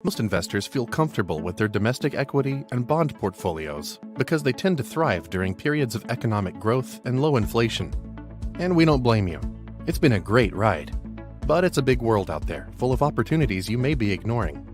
Most investors feel comfortable with their domestic equity and bond portfolios because they tend to thrive during periods of economic growth and low inflation. And we don't blame you. It's been a great ride. But it's a big world out there, full of opportunities you may be ignoring.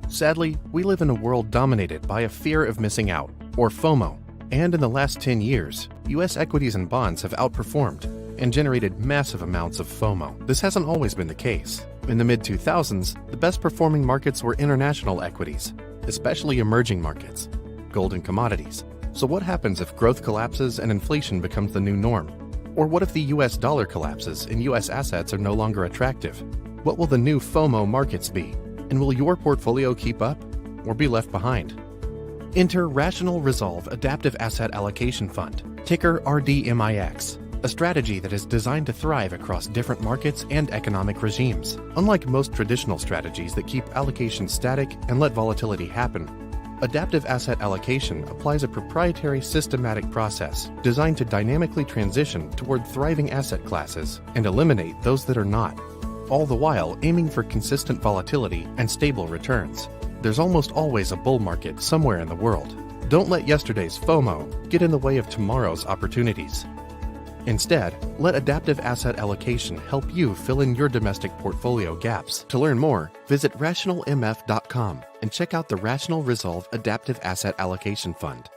Sadly, we live in a world dominated by a fear of missing out, or FOMO. And in the last 10 years, U.S. equities and bonds have outperformed and generated massive amounts of FOMO. This hasn't always been the case. In the mid-2000s, the best performing markets were international equities, especially emerging markets, gold and commodities. So what happens if growth collapses and inflation becomes the new norm? Or what if the US dollar collapses and US assets are no longer attractive? What will the new FOMO markets be? And will your portfolio keep up or be left behind? Enter Rational Resolve Adaptive Asset Allocation Fund, ticker RDMIX, a strategy that is designed to thrive across different markets and economic regimes. Unlike most traditional strategies that keep allocation static and let volatility happen, adaptive asset allocation applies a proprietary systematic process designed to dynamically transition toward thriving asset classes and eliminate those that are not, all the while aiming for consistent volatility and stable returns. There's almost always a bull market somewhere in the world. Don't let yesterday's FOMO get in the way of tomorrow's opportunities. Instead, let adaptive asset allocation help you fill in your domestic portfolio gaps. To learn more, visit rationalmf.com and check out the Rational Resolve Adaptive Asset Allocation Fund.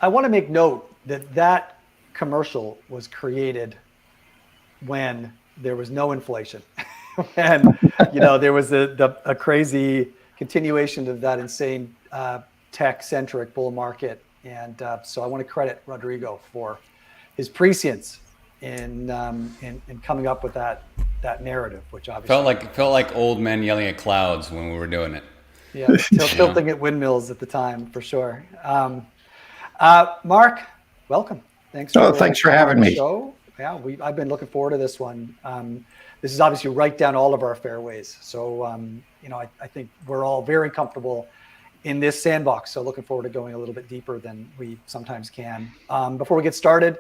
I want to make note that that commercial was created when there was no inflation, and there was a crazy continuation of that insane tech-centric bull market, and so I want to credit Rodrigo for his prescience in coming up with that narrative, which obviously felt like old men yelling at clouds when we were doing it. Yeah, tilting at windmills at the time for sure. Mark, welcome. Thanks for having me. Show. Yeah, I've been looking forward to this one. This is obviously right down all of our fairways. So, I think we're all very comfortable in this sandbox. So looking forward to going a little bit deeper than we sometimes can. Before we get started,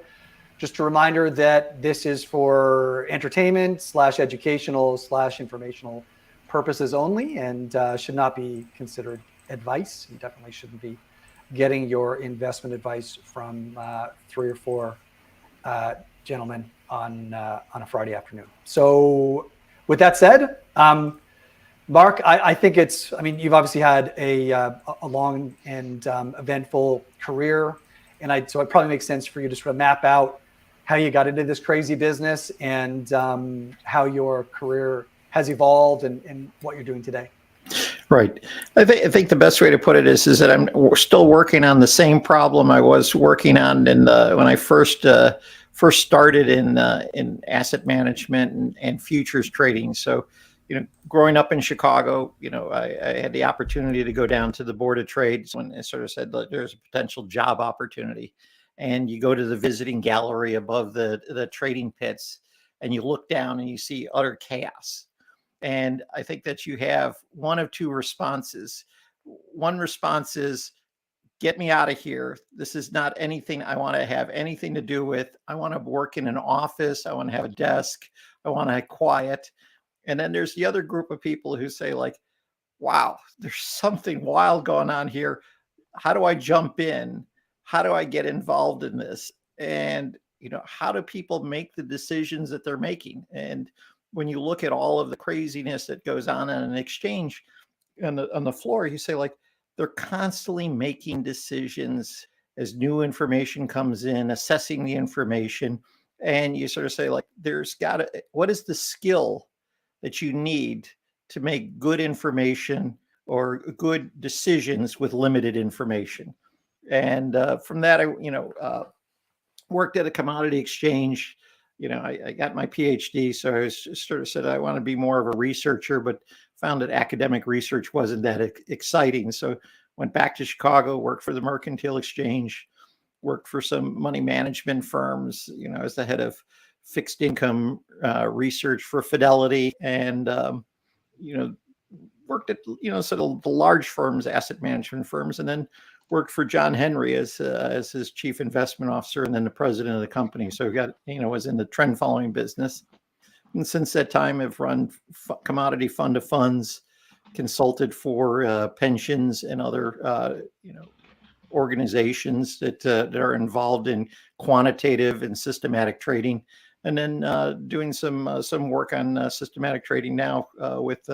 just a reminder that this is for entertainment / educational / informational purposes only, and should not be considered advice. You definitely shouldn't be getting your investment advice from 3 or 4 gentlemen on a Friday afternoon. So with that said, Mark, I think you've obviously had a long and eventful career, and so it probably makes sense for you to sort of map out how you got into this crazy business and how your career has evolved and what you're doing today. Right. I think the best way to put it is that I'm still working on the same problem I was working on when I first started in asset management and futures trading. So, growing up in Chicago, I had the opportunity to go down to the Board of Trades when it sort of said that there's a potential job opportunity. And you go to the visiting gallery above the trading pits and you look down and you see utter chaos. And I think that you have one of two responses. One response is, get me out of here. This is not anything I want to have anything to do with. I want to work in an office. I want to have a desk. I want to have quiet. And then there's the other group of people who say like, wow, there's something wild going on here. How do I jump in? How do I get involved in this? And, how do people make the decisions that they're making? And when you look at all of the craziness that goes on in an exchange on the floor, you say like, they're constantly making decisions as new information comes in, assessing the information. And you sort of say like, what is the skill that you need to make good information or good decisions with limited information? And from that, I worked at a commodity exchange. I got my PhD, so I was just sort of said I want to be more of a researcher, but found that academic research wasn't that exciting. So went back to Chicago, worked for the Mercantile Exchange, worked for some money management firms, as the head of fixed income research for Fidelity. And, worked at, sort of the large firms, asset management firms, and then worked for John Henry as his chief investment officer and then the president of the company. So was in the trend following business. And since that time, I've run commodity fund of funds, consulted for pensions and other, organizations that are involved in quantitative and systematic trading, and then doing some work on systematic trading now with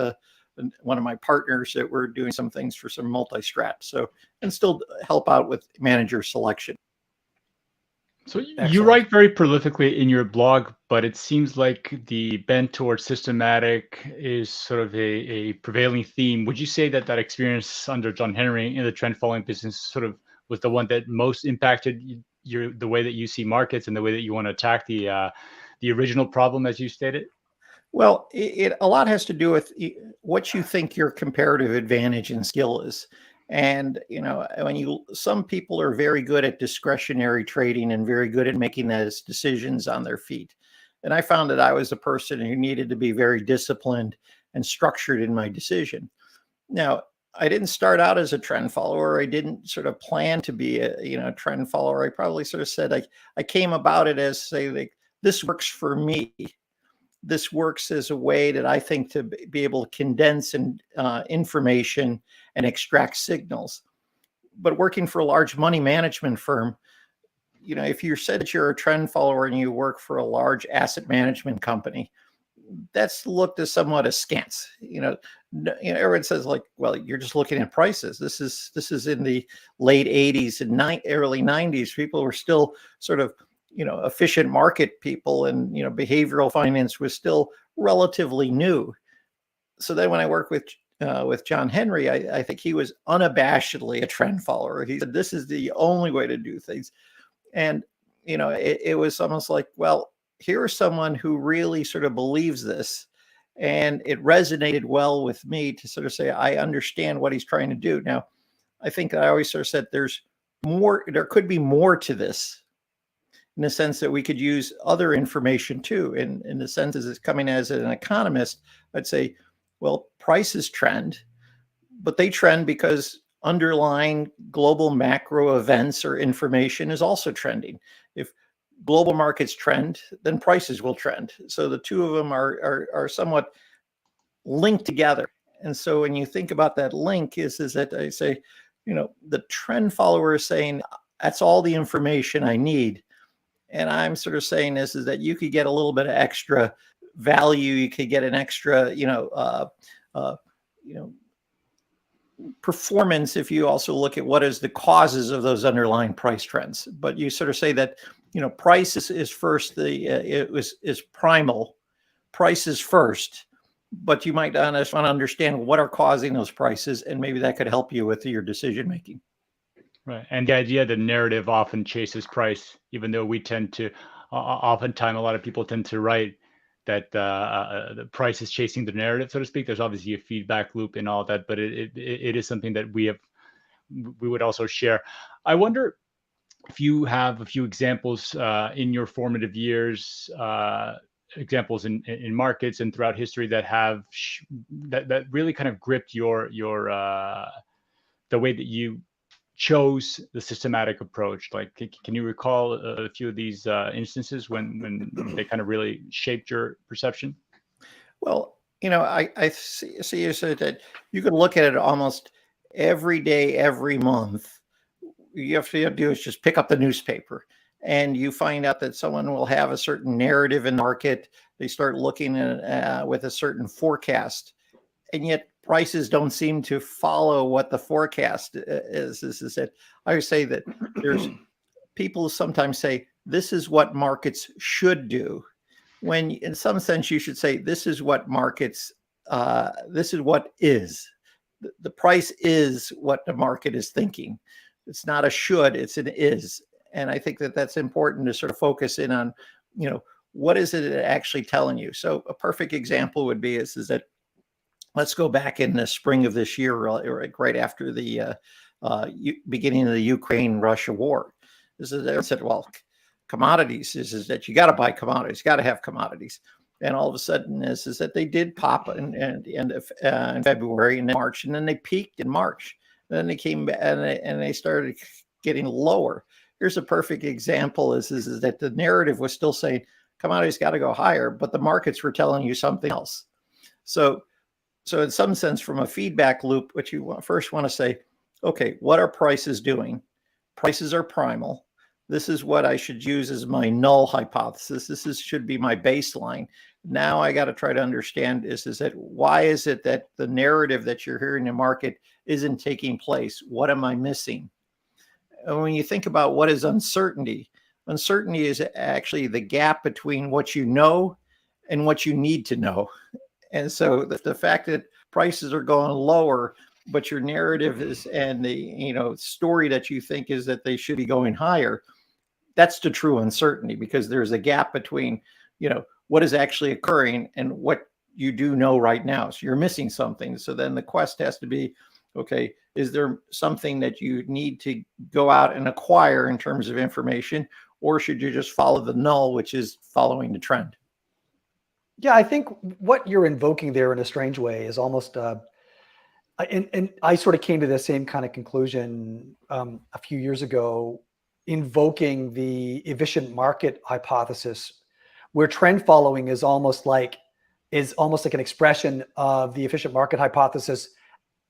one of my partners that we're doing some things for some multi-strat. So, and still help out with manager selection. So you write very prolifically in your blog, but it seems like the bent towards systematic is sort of a prevailing theme. Would you say that experience under John Henry in the trend following business sort of was the one that most impacted the way that you see markets and the way that you want to attack the original problem, as you stated? Well, it a lot has to do with what you think your comparative advantage and skill is. And, some people are very good at discretionary trading and very good at making those decisions on their feet. And I found that I was a person who needed to be very disciplined and structured in my decision. Now, I didn't start out as a trend follower. I didn't sort of plan to be a trend follower. I probably sort of said, I came about it as this works for me. This works as a way that I think to be able to condense information and extract signals. But working for a large money management firm, if you said that you're a trend follower and you work for a large asset management company, that's looked as somewhat askance. Everyone says well, you're just looking at prices. This is in the late 80s and early 90s. People were still sort of efficient market people, and behavioral finance was still relatively new. So then when I worked with John Henry, I think he was unabashedly a trend follower. He said this is the only way to do things, and it was almost like, well, here's someone who really sort of believes this, and it resonated well with me to sort of say I understand what he's trying to do. Now, I think I always sort of said there could be more to this, in the sense that we could use other information too. In the sense as it's coming as an economist, I'd say, well, prices trend, but they trend because underlying global macro events or information is also trending. If global markets trend, then prices will trend. So the two of them are somewhat linked together. And so when you think about that link is that I say, the trend follower is saying, that's all the information I need. And I'm sort of saying is that you could get a little bit of extra value. You could get an extra, performance if you also look at what is the causes of those underlying price trends. But you sort of say that, price is first. Is primal. Price is first. But you might want to understand what are causing those prices, and maybe that could help you with your decision making. Right. And the idea that narrative often chases price, even though we tend to, oftentimes a lot of people tend to write that the price is chasing the narrative, so to speak. There's obviously a feedback loop in all that, but it is something that we would also share. I wonder if you have a few examples in your formative years, examples in markets and throughout history that have that really kind of gripped your the way that you chose the systematic approach. Like, can you recall a few of these instances when they kind of really shaped your perception? Well, I see you said that you could look at it almost every day, every month. You have to do is just pick up the newspaper, and you find out that someone will have a certain narrative in the market. They start looking at with a certain forecast, and yet prices don't seem to follow what the forecast is. This is it. I would say that there's people sometimes say this is what markets should do, when in some sense you should say this is what markets. This is what is. The price is what the market is thinking. It's not a should, it's an is. And I think that that's important to sort of focus in on, what is it actually telling you? So a perfect example would be is that let's go back in the spring of this year, right after the beginning of the Ukraine-Russia war. This is, they said, well, commodities is that you got to buy commodities, got to have commodities. And all of a sudden is that they did pop in February and then March, and then they peaked in March. And then they came back and they started getting lower. Here's a perfect example is that the narrative was still saying commodities got to go higher, but the markets were telling you something else. So in some sense, from a feedback loop, what you first want to say, okay, what are prices doing? Prices are primal. This is what I should use as my null hypothesis. Should be my baseline. Now I got to try to understand is that why is it that the narrative that you're hearing in the market isn't taking place? What am I missing? And when you think about what is uncertainty, uncertainty is actually the gap between what you know and what you need to know. And so the fact that prices are going lower, but your narrative is and the story that you think is that they should be going higher, that's the true uncertainty, because there's a gap between what is actually occurring and what you do know right now. So you're missing something. So then the quest has to be, okay, is there something that you need to go out and acquire in terms of information, or should you just follow the null, which is following the trend? Yeah, I think what you're invoking there in a strange way is almost, and I sort of came to the same kind of conclusion a few years ago, invoking the efficient market hypothesis, where trend following is almost like an expression of the efficient market hypothesis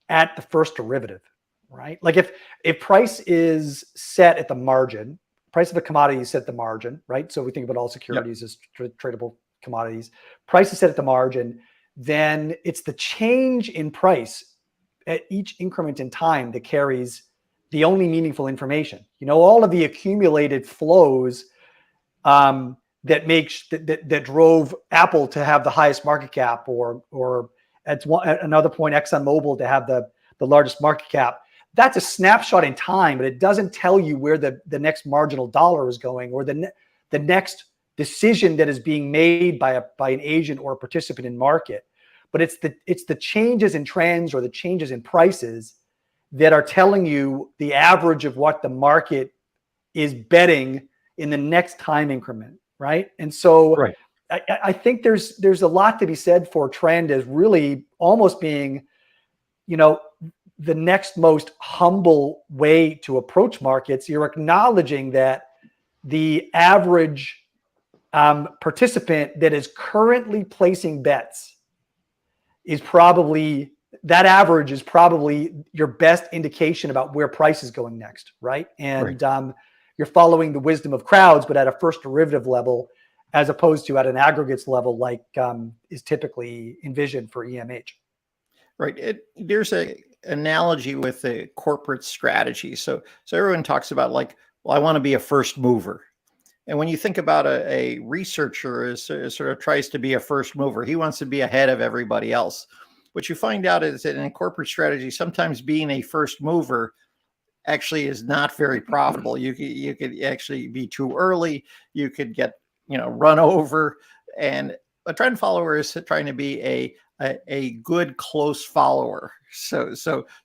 at the first derivative, right? Like if price is set at the margin, price of a commodity is set at the margin, right? So we think about all securities as tradable commodities. Price is set at the margin, then it's the change in price at each increment in time that carries the only meaningful information. All of the accumulated flows that drove Apple to have the highest market cap, or at another point ExxonMobil to have the largest market cap. That's a snapshot in time, but it doesn't tell you where the next marginal dollar is going, or the next decision that is being made by an agent or a participant in market. But it's the changes in trends or the changes in prices that are telling you the average of what the market is betting in the next time increment, right? And so right. I think there's a lot to be said for trend as really almost being, the next most humble way to approach markets. You're acknowledging that the average participant that is currently placing bets that average is probably your best indication about where price is going next, right? And right. You're following the wisdom of crowds, but at a first derivative level, as opposed to at an aggregates level, like is typically envisioned for EMH. Right. There's a analogy with the corporate strategy. So everyone talks about I want to be a first mover. And when you think about a researcher is sort of tries to be a first mover, he wants to be ahead of everybody else. What you find out is that in corporate strategy, sometimes being a first mover actually is not very profitable. You could actually be too early. You could get run over. And a trend follower is trying to be a good close follower. So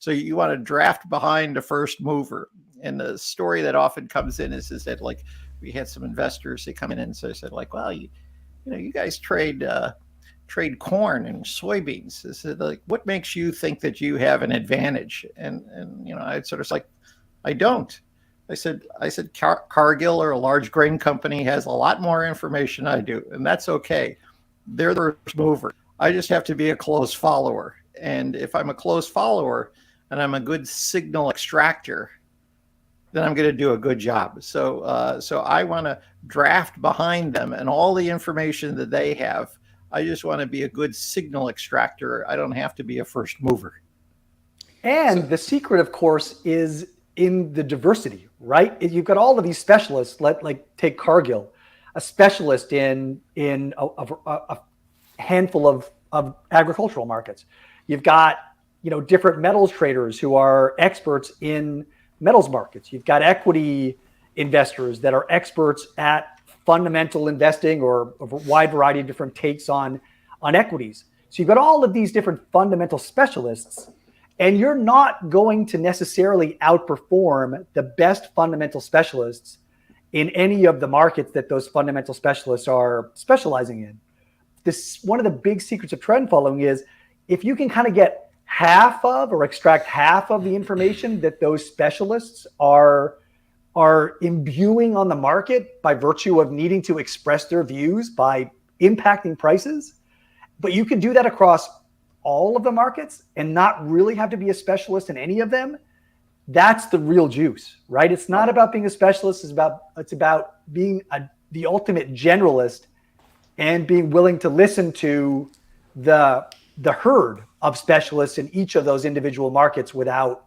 you want to draft behind the first mover. And the story that often comes in is that we had some investors, they come in and said well, you guys trade corn and soybeans. I said, what makes you think that you have an advantage? And I'd sort of I don't. I said Cargill, or a large grain company, has a lot more information I do, and that's okay. They're the first mover. I just have to be a close follower. And if I'm a close follower and I'm a good signal extractor, then I'm going to do a good job. So I want to draft behind them and all the information that they have. I just want to be a good signal extractor. I don't have to be a first mover. And the secret, of course, is in the diversity, right? You've got all of these specialists, like take Cargill, a specialist in a handful of agricultural markets. You've got, different metals traders who are experts in metals markets. You've got equity investors that are experts at fundamental investing or a wide variety of different takes on equities. So you've got all of these different fundamental specialists, and you're not going to necessarily outperform the best fundamental specialists in any of the markets that those fundamental specialists are specializing in. this one of the big secrets of trend following is if you can kind of get half of or extract half of the information that those specialists are imbuing on the market by virtue of needing to express their views by impacting prices, but you can do that across all of the markets and not really have to be a specialist in any of them. That's the real juice, right? It's not about being a specialist. It's about being the ultimate generalist and being willing to listen to the herd of specialists in each of those individual markets without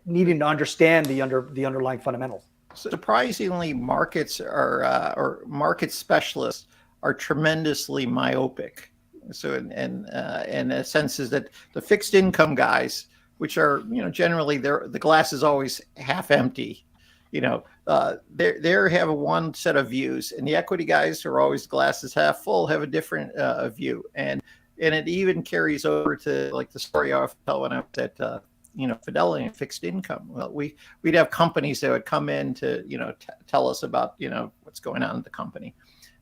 needing to understand the underlying fundamentals. Surprisingly, markets or market specialists are tremendously myopic. So, in a sense, is that the fixed income guys, which are generally the glass is always half empty. They have one set of views, and the equity guys are always glass is half full, have a different view, and it even carries over to like the story I tell when I was at Fidelity and fixed income. Well, we'd have companies that would come in to tell us about what's going on at the company.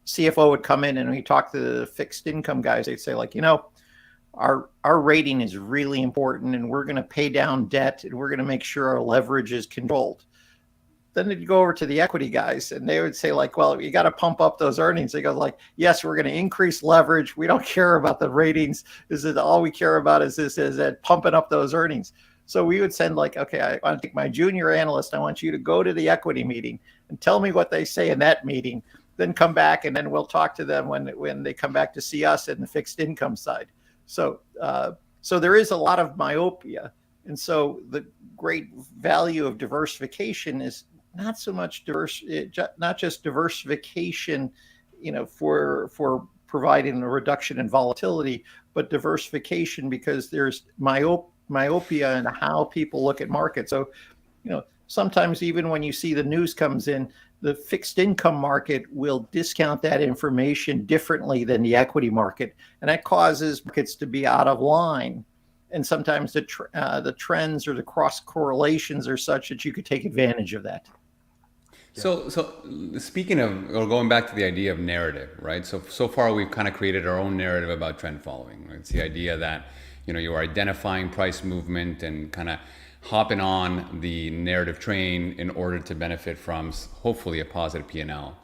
CFO would come in and we talk to the fixed income guys. They'd say like, our rating is really important, and we're going to pay down debt, and we're going to make sure our leverage is controlled. Then they'd go over to the equity guys, and they would say like, well, you got to pump up those earnings. They go like, yes, we're going to increase leverage. We don't care about the ratings. Is it all we care about is that pumping up those earnings. So we would send like, okay, I want to take my junior analyst. I want you to go to the equity meeting and tell me what they say in that meeting. Then come back, and then we'll talk to them when they come back to see us in the fixed income side. So there is a lot of myopia. And so the great value of diversification is not so much not just diversification, for providing a reduction in volatility, but diversification because there's myopia in how people look at markets. So, sometimes even when you see the news comes in, the fixed income market will discount that information differently than the equity market. And that causes markets to be out of line. And sometimes the trends or the cross correlations are such that you could take advantage of that. So speaking of, or going back to the idea of narrative, right? So far we've kind of created our own narrative about trend following. Right? It's the idea that, you're identifying price movement and kind of hopping on the narrative train in order to benefit from hopefully a positive P&L.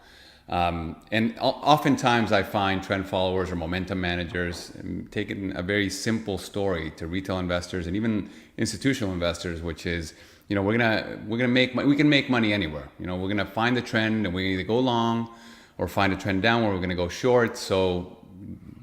And oftentimes I find trend followers or momentum managers taking a very simple story to retail investors and even institutional investors, which is, we can make money anywhere. We're gonna find the trend and we either go long or find a trend down where we're gonna go short. So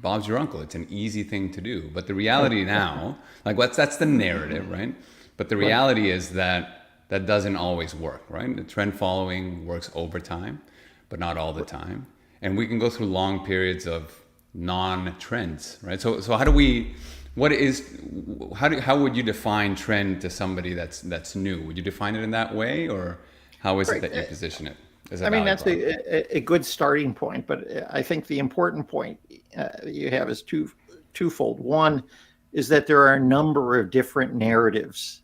Bob's your uncle. It's an easy thing to do. But the reality now, that's the narrative, right? But the reality is that doesn't always work, right? The trend following works over time, but not all the time. And we can go through long periods of non-trends, right? So how would you define trend to somebody that's new? Would you define it in that way, or how is it that you position it? That's a good starting point, but I think the important point you have is twofold. One is that there are a number of different narratives.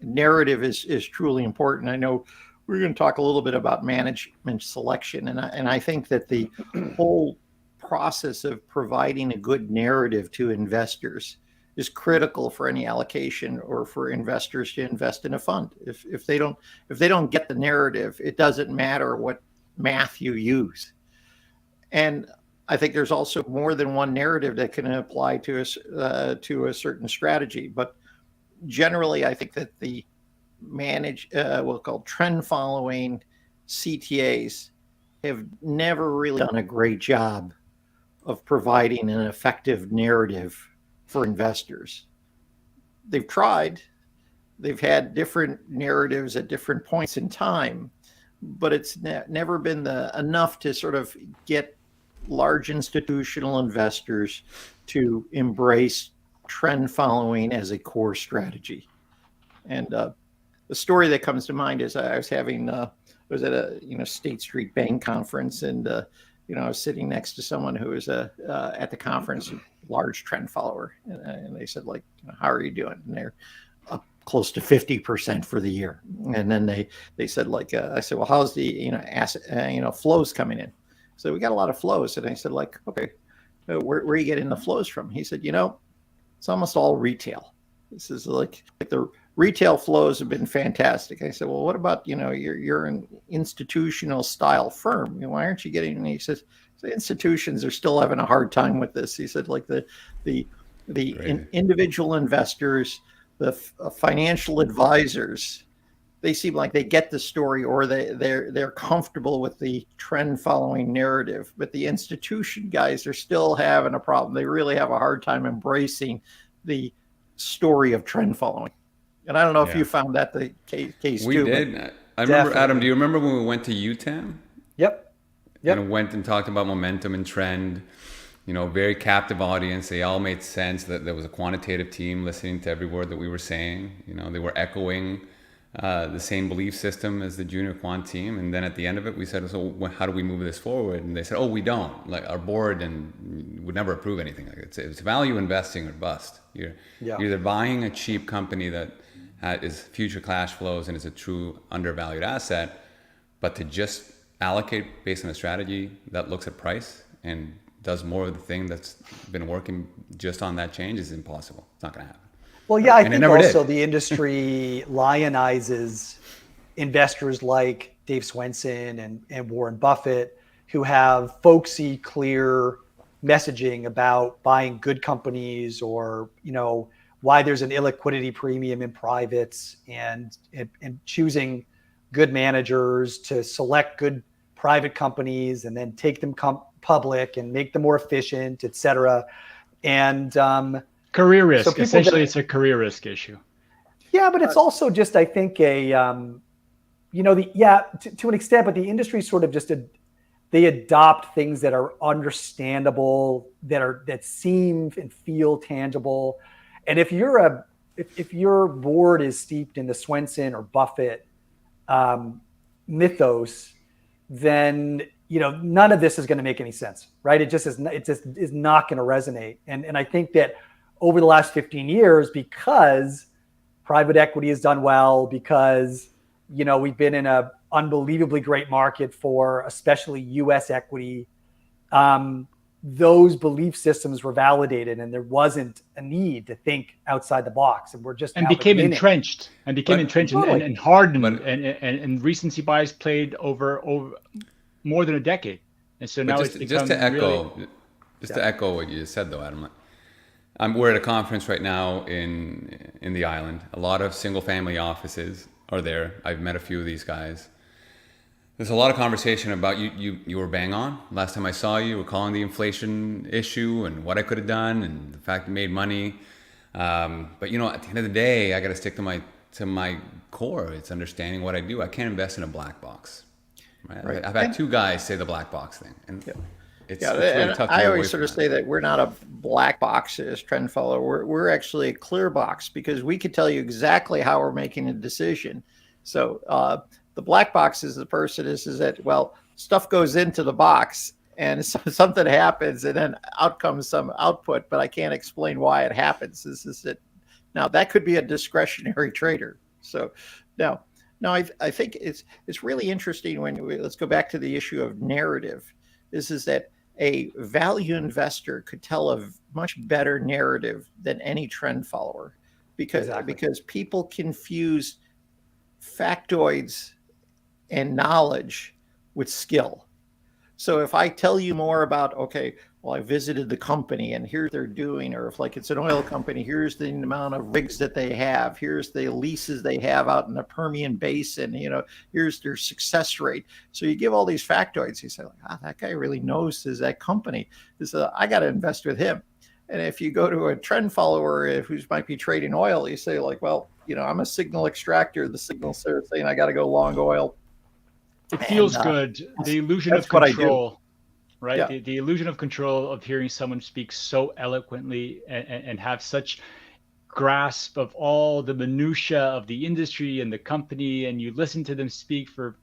Narrative is truly important. I know we're going to talk a little bit about management selection, and I think that the whole process of providing a good narrative to investors is critical for any allocation or for investors to invest in a fund. If they don't get the narrative, it doesn't matter what math you use. And I think there's also more than one narrative that can apply to a certain strategy. But generally, I think that the we'll call trend following CTAs have never really done a great job of providing an effective narrative for investors. They've tried. They've had different narratives at different points in time, but it's never been enough to sort of get large institutional investors to embrace trend following as a core strategy. And the story that comes to mind is I was at a State Street Bank conference, and I was sitting next to someone who was at the conference, a large trend follower, and they said like, how are you doing? And they're up close to 50% for the year. And then they said like, I said, well, how's the asset flows coming in? So we got a lot of flows. And I said like, okay, where are you getting the flows from? He said, it's almost all retail. This is like the retail flows have been fantastic. I said, well, what about, you're an institutional style firm. Why aren't you getting any? He says, the institutions are still having a hard time with this. He said, like the individual investors, the financial advisors, they seem like they get the story, or they're comfortable with the trend following narrative. But the institution guys are still having a problem. They really have a hard time embracing the story of trend following. And I don't know if you found that the case we too. We did. I remember, Adam, do you remember when we went to UTAM? Yep. And went and talked about momentum and trend, very captive audience. They all made sense. That there was a quantitative team listening to every word that we were saying. They were echoing the same belief system as the junior quant team. And then at the end of it, we said, so how do we move this forward? And they said, we don't. Like, our board would never approve anything. Like, it's value investing or bust. You're either buying a cheap company that is future cash flows and is a true undervalued asset, but to just allocate based on a strategy that looks at price and does more of the thing that's been working just on that change is impossible. It's not going to happen. Well, yeah, I think also the industry lionizes investors like Dave Swenson and Warren Buffett, who have folksy, clear messaging about buying good companies, or why there's an illiquidity premium in privates, and choosing good managers to select good private companies and then take them public and make them more efficient, et cetera. And career risk. So essentially, it's a career risk issue. Yeah, but it's also just, I think, to an extent, but the industry sort of just they adopt things that are understandable, that seem and feel tangible. And if your board is steeped in the Swenson or Buffett mythos, then none of this is going to make any sense, right? It just is not going to resonate. And I think that over the last 15 years, because private equity has done well, because we've been in a unbelievably great market for especially U.S. equity, those belief systems were validated, and there wasn't a need to think outside the box. And we're just became entrenched and hardened, and recency bias played over more than a decade. And so now it's become to echo what you just said, though, Adam. We're at a conference right now in the island. A lot of single family offices are there. I've met a few of these guys. There's a lot of conversation about you were bang on. Last time I saw you were calling the inflation issue and what I could have done and the fact I made money. But at the end of the day, I got to stick to my core. It's understanding what I do. I can't invest in a black box. Right? I've had two guys say the black box thing, and it's really tough. I always sort of say that we're not a black box as trend follower. We're actually a clear box, because we could tell you exactly how we're making a decision. So the black box is the person is that, well, stuff goes into the box and something happens and then out comes some output, but I can't explain why it happens. This is it. Now that could be a discretionary trader. So now I think it's really interesting let's go back to the issue of narrative. This is that a value investor could tell a much better narrative than any trend follower, because people confuse factoids and knowledge with skill. So if I tell you more about, I visited the company and here's what they're doing, or if it's an oil company, here's the amount of rigs that they have, here's the leases they have out in the Permian Basin, here's their success rate. So you give all these factoids, you say, that guy really knows that company. I got to invest with him. And if you go to a trend follower who might be trading oil, you say I'm a signal extractor. The signal's there saying I got to go long oil. It feels good. The illusion of control, right? Yeah. The illusion of control of hearing someone speak so eloquently and have such grasp of all the minutia of the industry and the company, and you listen to them speak for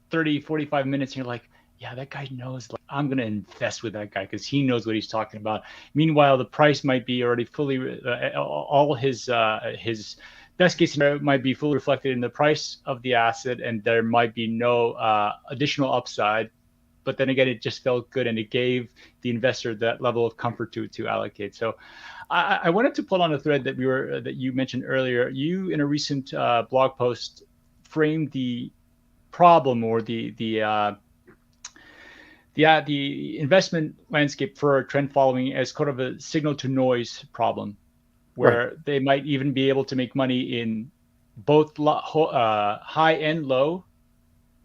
30, 45 minutes, and you're like, yeah, that guy knows. I'm going to invest with that guy because he knows what he's talking about. Meanwhile, the price might be already fully, all his best case scenario might be fully reflected in the price of the asset, and there might be no additional upside, but then again, it just felt good and it gave the investor that level of comfort to allocate. So I wanted to pull on a thread that you mentioned earlier. You, in a recent blog post, framed the problem or the investment landscape for trend following as kind of a signal to noise problem, where they might even be able to make money in both high and low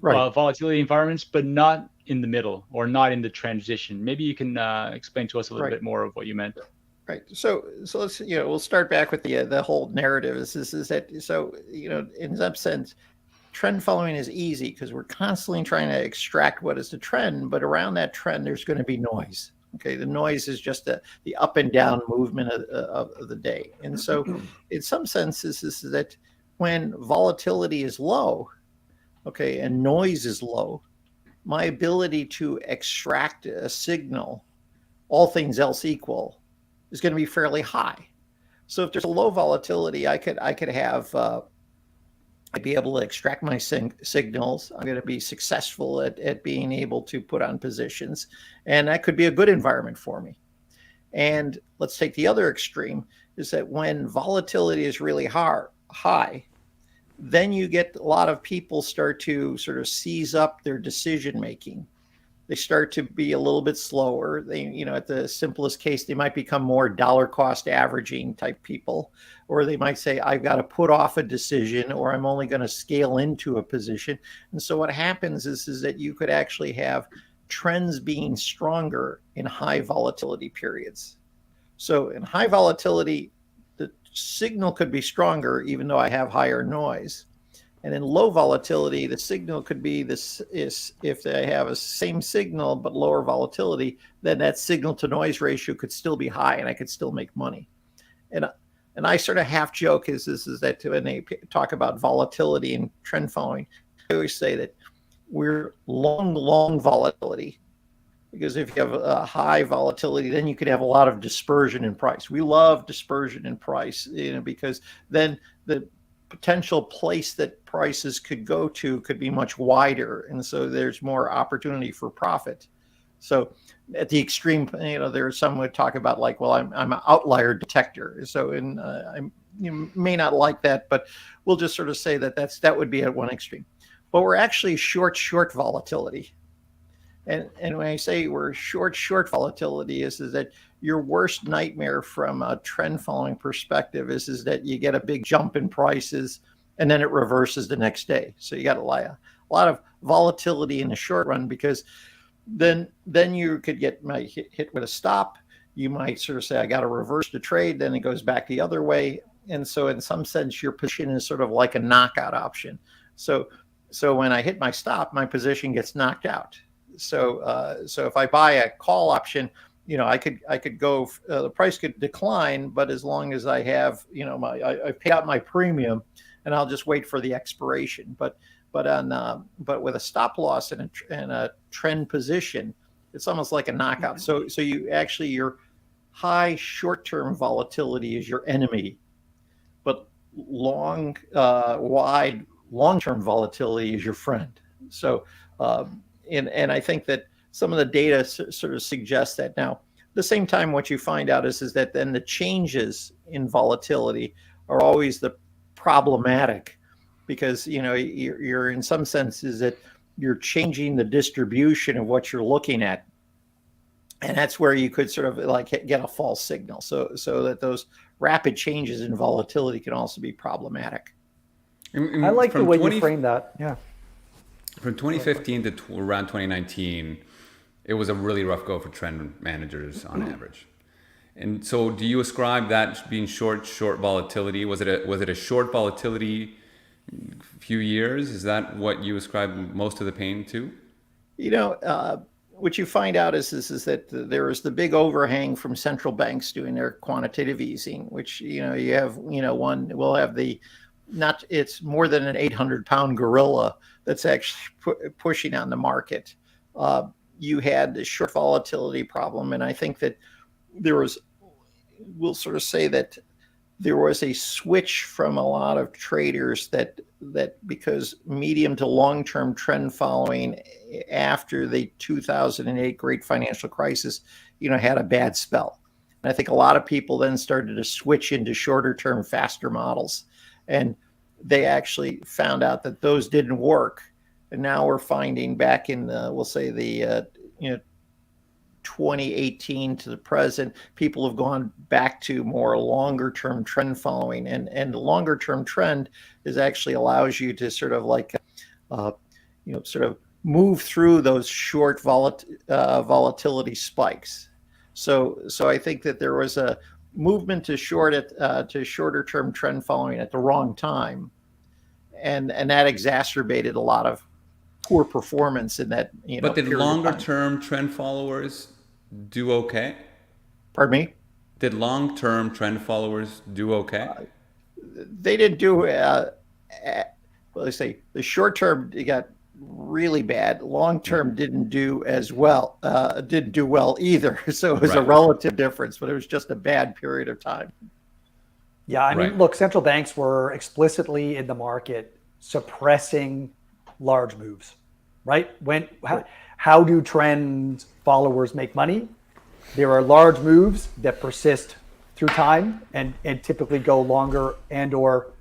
volatility environments, but not in the middle or not in the transition. Maybe you can explain to us a little bit more of what you meant. Right. So let's, we'll start back with the whole narrative is that, so, in some sense, trend following is easy because we're constantly trying to extract what is the trend, but around that trend, there's going to be noise. Okay. The noise is just the up and down movement of the day. And so in some senses, is that when volatility is low, okay, and noise is low, my ability to extract a signal, all things else equal, is going to be fairly high. So if there's a low volatility, I could have, I'd be able to extract my signals. I'm going to be successful at being able to put on positions, and that could be a good environment for me. And let's take the other extreme, is that when volatility is really high, then you get a lot of people start to sort of seize up their decision making. They start to be a little bit slower. They, at the simplest case, they might become more dollar cost averaging type people, or they might say, I've got to put off a decision, or I'm only going to scale into a position. And so what happens is that you could actually have trends being stronger in high volatility periods. So in high volatility, the signal could be stronger, even though I have higher noise. And in low volatility, the signal could be this: is if they have a same signal but lower volatility, then that signal to noise ratio could still be high, and I could still make money. And I sort of half joke is that when they talk about volatility and trend following, I always say that we're long volatility, because if you have a high volatility, then you could have a lot of dispersion in price. We love dispersion in price, because then the potential place that prices could go to could be much wider, and so there's more opportunity for profit. So at the extreme, there's some would talk about like, well, I'm an outlier detector. So you may not like that, but we'll just sort of say that would be at one extreme. But we're actually short volatility. And when I say we're short volatility is that your worst nightmare from a trend following perspective is that you get a big jump in prices and then it reverses the next day. So you got a lot of volatility in the short run, because then you could get hit with a stop. You might sort of say, I got to reverse the trade. Then it goes back the other way. And so in some sense, your position is sort of like a knockout option. So when I hit my stop, my position gets knocked out. So if I buy a call option, I could go, the price could decline, but as long as I have, I pay out my premium, and I'll just wait for the expiration. But with a stop loss and a trend position, it's almost like a knockout. So your high short-term volatility is your enemy, but wide long-term volatility is your friend. So and I think that some of the data sort of suggests that. Now, at the same time, what you find out is that then the changes in volatility are always the problematic, because you're in some senses that you're changing the distribution of what you're looking at, and that's where you could sort of like get a false signal. So that those rapid changes in volatility can also be problematic. I like the way you frame that. Yeah. From 2015 to around 2019, it was a really rough go for trend managers on average. And so do you ascribe that being short volatility? Was it a short volatility few years? Is that what you ascribe most of the pain to? What you find out is that there is the big overhang from central banks doing their quantitative easing, which, you have, we'll have it's more than an 800-pound gorilla that's actually pushing on the market. You had the short volatility problem, and I think that we'll sort of say that there was a switch from a lot of traders that because medium to long-term trend following after the 2008 great financial crisis, had a bad spell. And I think a lot of people then started to switch into shorter term, faster models. And they actually found out that those didn't work. And now we're finding back in we'll say the 2018 to the present, people have gone back to more longer term trend following, and the longer term trend is actually allows you to sort of like sort of move through those short volatility spikes. So I think that there was a movement to shorter term trend following at the wrong time, and that exacerbated a lot of poor performance in that. But did longer term trend followers do okay? Pardon me? Did long-term trend followers do okay? They didn't do, well, let's say the short-term got really bad. Long-term didn't do as well, didn't do well either. So it was a relative difference, but it was just a bad period of time. Yeah, I mean, look, central banks were explicitly in the market suppressing large moves, right? How do trend followers make money? There are large moves that persist through time and typically go longer and or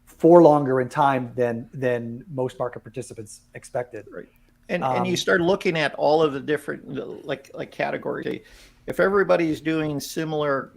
for longer in time than most market participants expected. Right. And you start looking at all of the different like categories. If everybody's doing similar,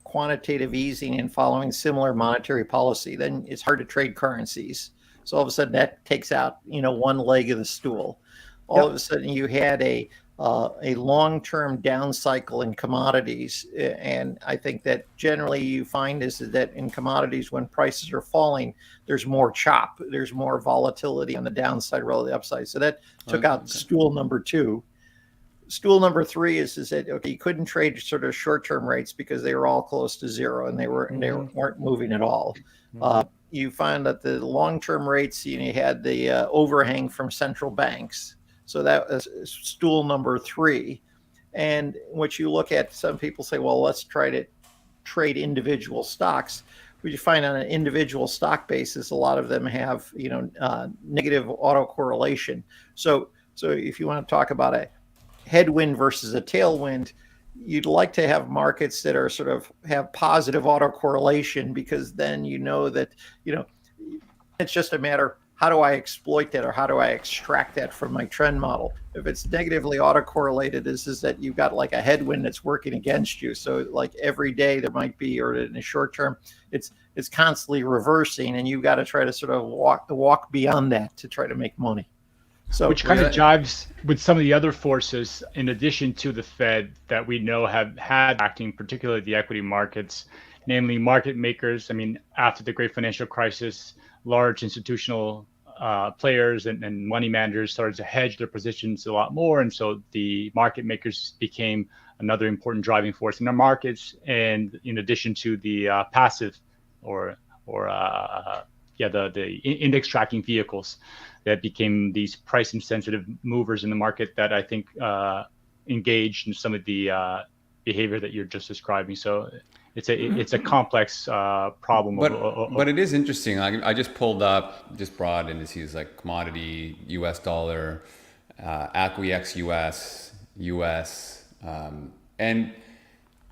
quantitative easing and following similar monetary policy, then it's hard to trade currencies. So all of a sudden that takes out, one leg of the stool. All of a sudden you had a long-term down cycle in commodities. And I think that generally you find is that in commodities, when prices are falling, there's more chop, there's more volatility on the downside relative to the upside. So that took out stool number 2. Stool number 3 is that, you couldn't trade sort of short-term rates because they were all close to zero and they weren't moving at all. You find that the long-term rates, you had the overhang from central banks. So that was stool number 3. And what you look at, some people say, well, let's try to trade individual stocks. What you find on an individual stock basis, a lot of them have, negative autocorrelation. So if you want to talk about a headwind versus a tailwind, you'd like to have markets that are sort of have positive autocorrelation, because then that, it's just a matter, how do I exploit that, or how do I extract that from my trend model? If it's negatively autocorrelated, is that you've got like a headwind that's working against you. So like every day there might be, or in the short term, it's constantly reversing, and you've got to try to sort of walk beyond that to try to make money. So, which kind of jives with some of the other forces, in addition to the Fed, that we know have had acting, particularly the equity markets, namely market makers. I mean, after the great financial crisis, large institutional players and money managers started to hedge their positions a lot more. And so the market makers became another important driving force in our markets. And in addition to the passive the index tracking vehicles that became these price insensitive movers in the market that I think engaged in some of the behavior that you're just describing. So it's a complex problem. But it is interesting. I just pulled up just broad indices like commodity, US dollar, ACWI US, and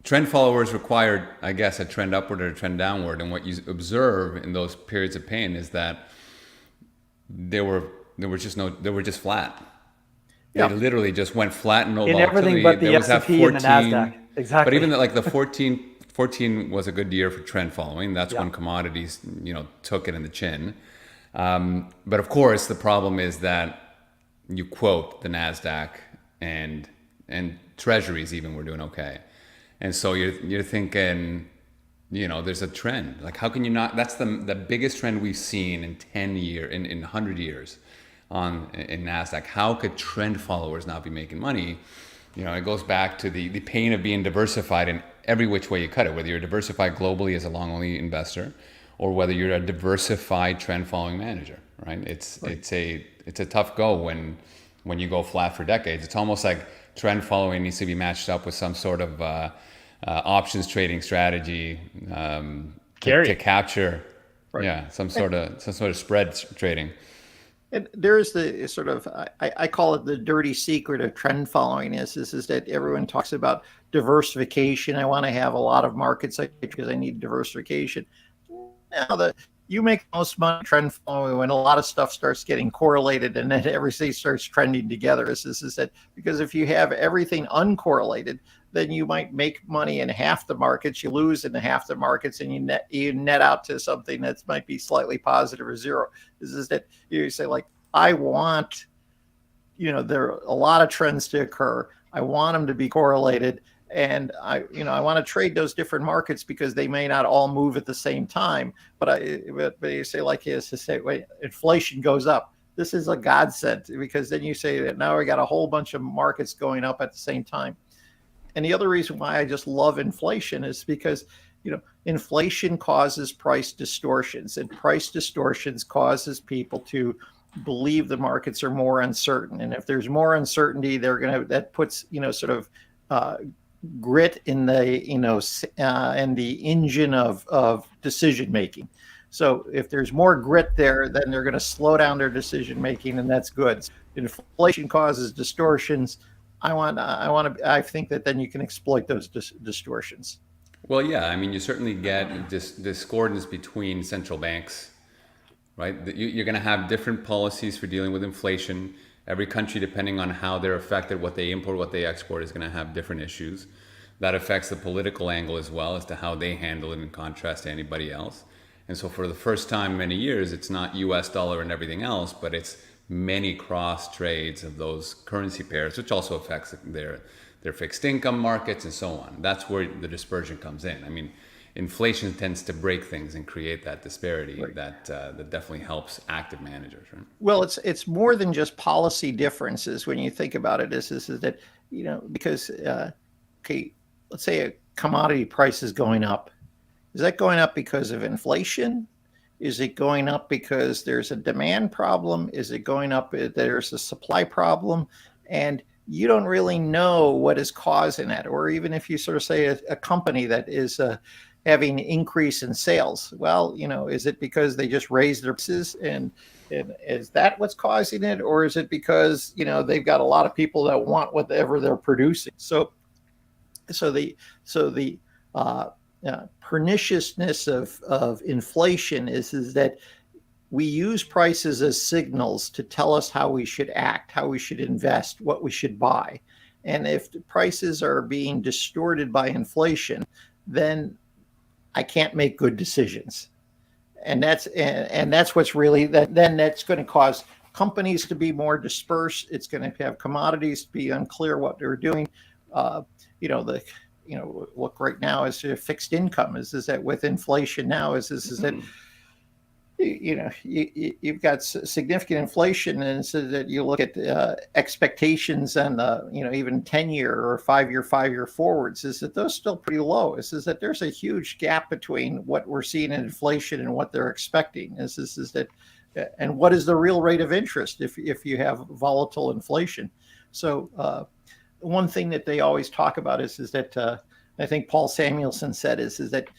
trend followers required, I guess, a trend upward or a trend downward. And what you observe in those periods of pain is that they were just flat. They literally just went flat and no in volatility. Everything but the S&P and the NASDAQ. Exactly. But even like the 14 was a good year for trend following. That's when commodities, took it in the chin. But of course, the problem is that you quote the NASDAQ and treasuries even were doing okay. And so you're thinking, there's a trend. Like, how can you not? That's the biggest trend we've seen in 100 years in NASDAQ. How could trend followers not be making money? It goes back to the pain of being diversified in every which way you cut it, whether you're diversified globally as a long-only investor or whether you're a diversified trend following manager, right? It's a tough go when you go flat for decades. It's almost like trend following needs to be matched up with some sort of options trading strategy carry to capture, Right. some sort of spread trading. And there's the sort of, I call it the dirty secret of trend following is that everyone talks about diversification. I want to have a lot of markets because I need diversification. Now you make most money trend following when a lot of stuff starts getting correlated and then everything starts trending together. Is that because if you have everything uncorrelated, then you might make money in half the markets, you lose in half the markets, and you net out to something that might be slightly positive or zero. Is that you say like, I want, there are a lot of trends to occur. I want them to be correlated. And I want to trade those different markets because they may not all move at the same time. But you say like this to say, wait, inflation goes up. This is a godsend because then you say that now we got a whole bunch of markets going up at the same time. And the other reason why I just love inflation is because, inflation causes price distortions, and price distortions causes people to believe the markets are more uncertain. And if there's more uncertainty, that puts, sort of grit in the and the engine of decision making. So if there's more grit there, then they're going to slow down their decision making, and that's good. Inflation causes distortions. I think that then you can exploit those distortions. Well, yeah, I mean, you certainly get discordance between central banks, right? You're going to have different policies for dealing with inflation. Every country, depending on how they're affected, what they import, what they export, is going to have different issues. That affects the political angle as well as to how they handle it in contrast to anybody else. And so for the first time in many years, it's not US dollar and everything else, but it's many cross trades of those currency pairs, which also affects their fixed income markets and so on. That's where the dispersion comes in. I mean, inflation tends to break things and create that disparity. Right. that definitely helps active managers, right? Well, it's more than just policy differences when you think about it. Is that because let's say a commodity price is going up. Is that going up because of inflation? Is it going up because there's a demand problem? Is it going up there's a supply problem? And you don't really know what is causing that. Or even if you sort of say a company that is having an increase in sales, well, is it because they just raised their prices and is that what's causing it? Or is it because, they've got a lot of people that want whatever they're producing? So the perniciousness of inflation is that we use prices as signals to tell us how we should act, how we should invest, what we should buy. And if the prices are being distorted by inflation, then I can't make good decisions. And that's what's really then that's going to cause companies to be more dispersed. It's going to have commodities to be unclear what they're doing. Look right now is fixed income is that with inflation now is that you've got significant inflation, and so that you look at expectations and even 10-year or 5-year forwards is that those still pretty low. Is that there's a huge gap between what we're seeing in inflation and what they're expecting. Is that and what is the real rate of interest if you have volatile inflation? So one thing that they always talk about is that I think Paul Samuelson said is that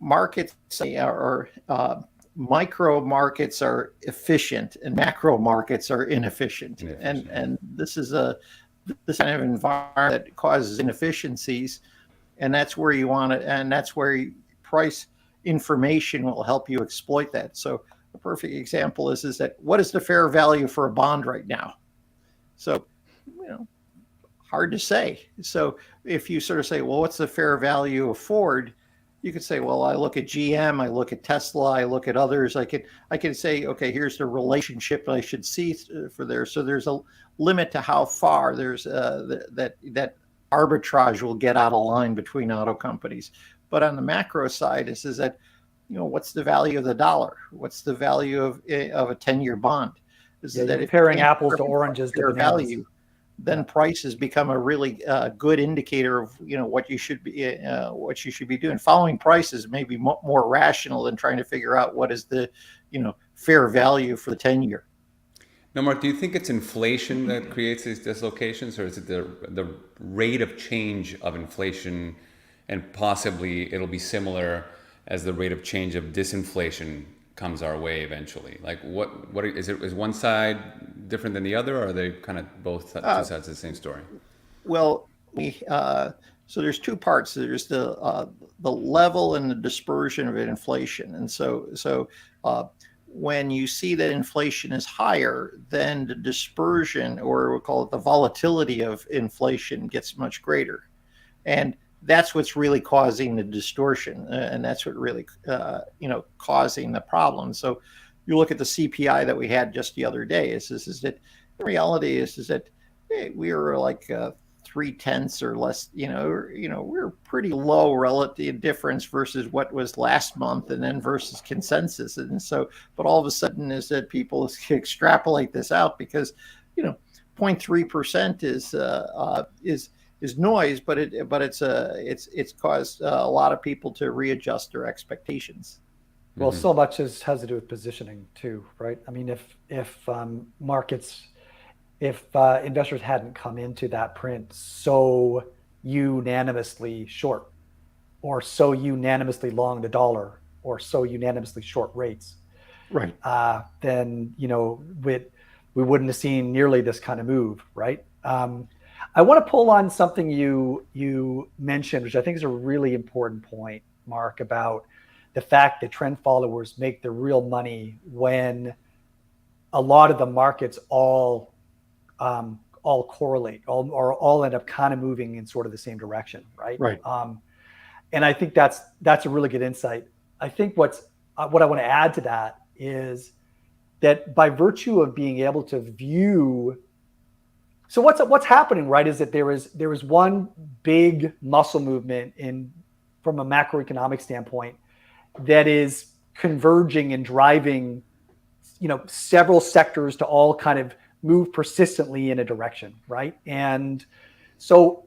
markets or micro markets are efficient and macro markets are inefficient. And this kind of environment that causes inefficiencies, and that's where you want it, and that's where price information will help you exploit that. So a perfect example is that what is the fair value for a bond right now? So hard to say. So if you sort of say, well, what's the fair value of Ford? You could say, well, I look at GM, I look at Tesla, I look at others. I can say, okay, here's the relationship I should see for there. So there's a limit to how far there's that arbitrage will get out of line between auto companies. But on the macro side, is that what's the value of the dollar? What's the value of a 10-year bond? That comparing apples to oranges to value, then prices become a really good indicator of what you should be doing. Following prices may be more rational than trying to figure out what is the fair value for the 10-year. Now, Mark, do you think it's inflation that creates these dislocations, or is it the rate of change of inflation and possibly it'll be similar as the rate of change of disinflation comes our way eventually. Like what is it? Is one side different than the other, or are they kind of both two sides of the same story? Well, so there's two parts. There's the level and the dispersion of inflation, and so when you see that inflation is higher, then the dispersion, or we'll call it the volatility of inflation, gets much greater, and that's what's really causing the distortion, and that's what really causing the problem. So you look at the CPI that we had just the other day. Is that the reality is that we were like 0.3 or less. We're pretty low relative difference versus what was last month, and then versus consensus. And so, but all of a sudden is that people extrapolate this out because 0.3% is noise, but it's caused a lot of people to readjust their expectations. Well, so much has to do with positioning too, right? I mean, if investors hadn't come into that print so unanimously short, or so unanimously long the dollar, or so unanimously short rates, right? Then we wouldn't have seen nearly this kind of move, right? I want to pull on something you mentioned, which I think is a really important point, Mark, about the fact that trend followers make the real money when a lot of the markets all correlate, all end up kind of moving in sort of the same direction, right? Right. And I think that's a really good insight. I think what I want to add to that is that by virtue of being able to view. So what's happening, right, is that there is one big muscle movement from a macroeconomic standpoint that is converging and driving, several sectors to all kind of move persistently in a direction, right? And so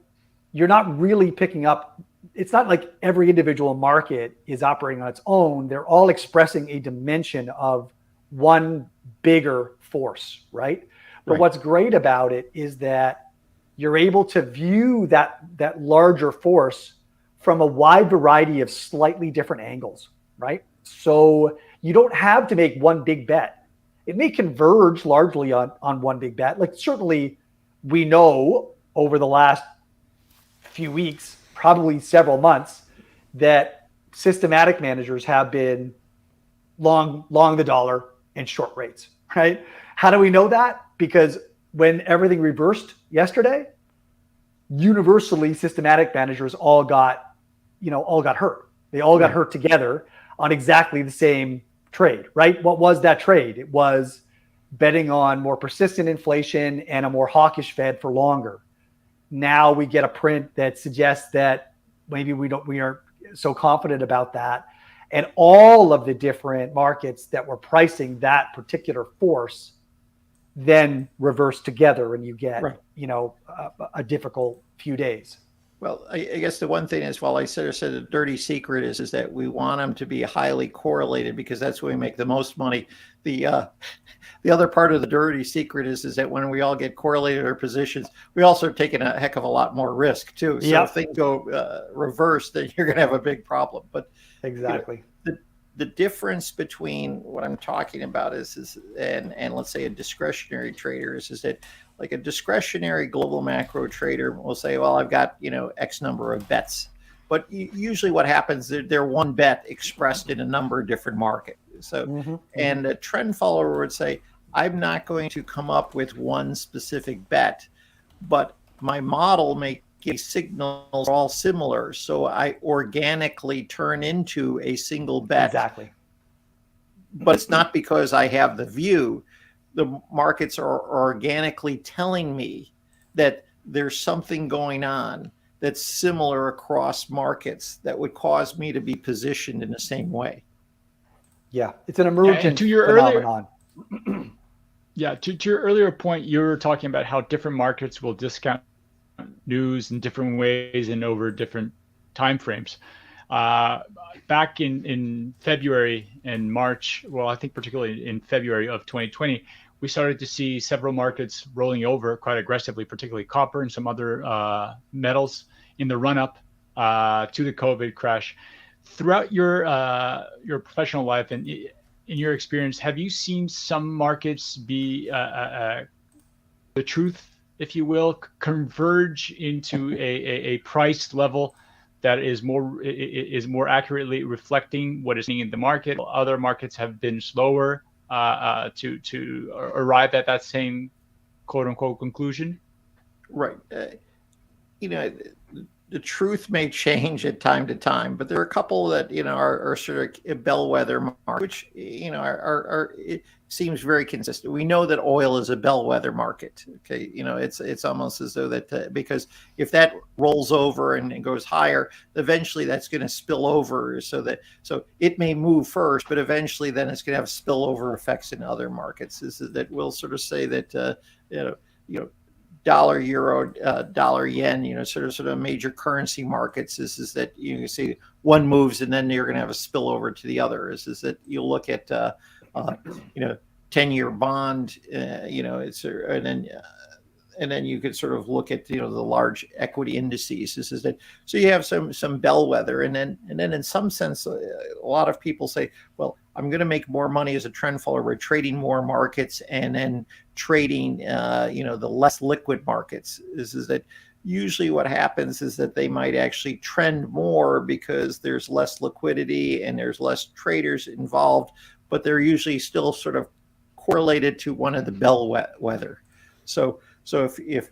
you're not really picking up. It's not like every individual market is operating on its own. They're all expressing a dimension of one bigger force, right? But what's great about it is that you're able to view that larger force from a wide variety of slightly different angles, right? So you don't have to make one big bet. It may converge largely on one big bet. Like certainly we know over the last few weeks, probably several months, that systematic managers have been long the dollar and short rates, right? How do we know that? Because when everything reversed yesterday, universally systematic managers all got hurt. They all got hurt together on exactly the same trade, right? What was that trade? It was betting on more persistent inflation and a more hawkish Fed for longer. Now we get a print that suggests that maybe we aren't so confident about that. And all of the different markets that were pricing that particular force then reverse together, and you get a difficult few days. Well, I guess the one thing is, while I said the dirty secret is that we want them to be highly correlated because that's where we make the most money. The other part of the dirty secret is that when we all get correlated our positions, we also are taking a heck of a lot more risk too. So if things go reverse, then you're going to have a big problem. But exactly. The difference between what I'm talking about is let's say a discretionary trader is that, like, a discretionary global macro trader will say, well, I've got X number of bets, but usually what happens, they're one bet expressed in a number of different markets. So and a trend follower would say, I'm not going to come up with one specific bet, but my model may signals are all similar, so I organically turn into a single bet. Exactly. But it's not because I have the view. The markets are organically telling me that there's something going on that's similar across markets that would cause me to be positioned in the same way. Yeah, it's an emergent to your phenomenon. To your earlier point, you were talking about how different markets will discount news in different ways and over different time frames. Back in February and March, well, I think particularly in February of 2020, we started to see several markets rolling over quite aggressively, particularly copper and some other metals in the run-up to the COVID crash. Throughout your professional life and in your experience, have you seen some markets be the truth, if you will, converge into a price level that is more accurately reflecting what is happening in the market? Other markets have been slower to arrive at that same quote unquote conclusion. Right. The truth may change at time to time, but there are a couple that are sort of bellwether markets, which are it seems very consistent. We know that oil is a bellwether market. Okay, it's almost as though that because if that rolls over and it goes higher, eventually that's going to spill over. So it may move first, but eventually then it's going to have spillover effects in other markets. Is that we'll sort of say that dollar, euro, dollar, yen, sort of major currency markets is that you see one moves and then you're going to have a spillover to the other. Is that you look at 10-year bond, it's and then you could sort of look at the large equity indices. This is that. So you have some bellwether, and then in some sense, a lot of people say, well, I'm going to make more money as a trend follower by trading more markets and then trading, the less liquid markets. Is that usually what happens is that they might actually trend more because there's less liquidity and there's less traders involved, but they're usually still sort of correlated to one of the bellwether. So if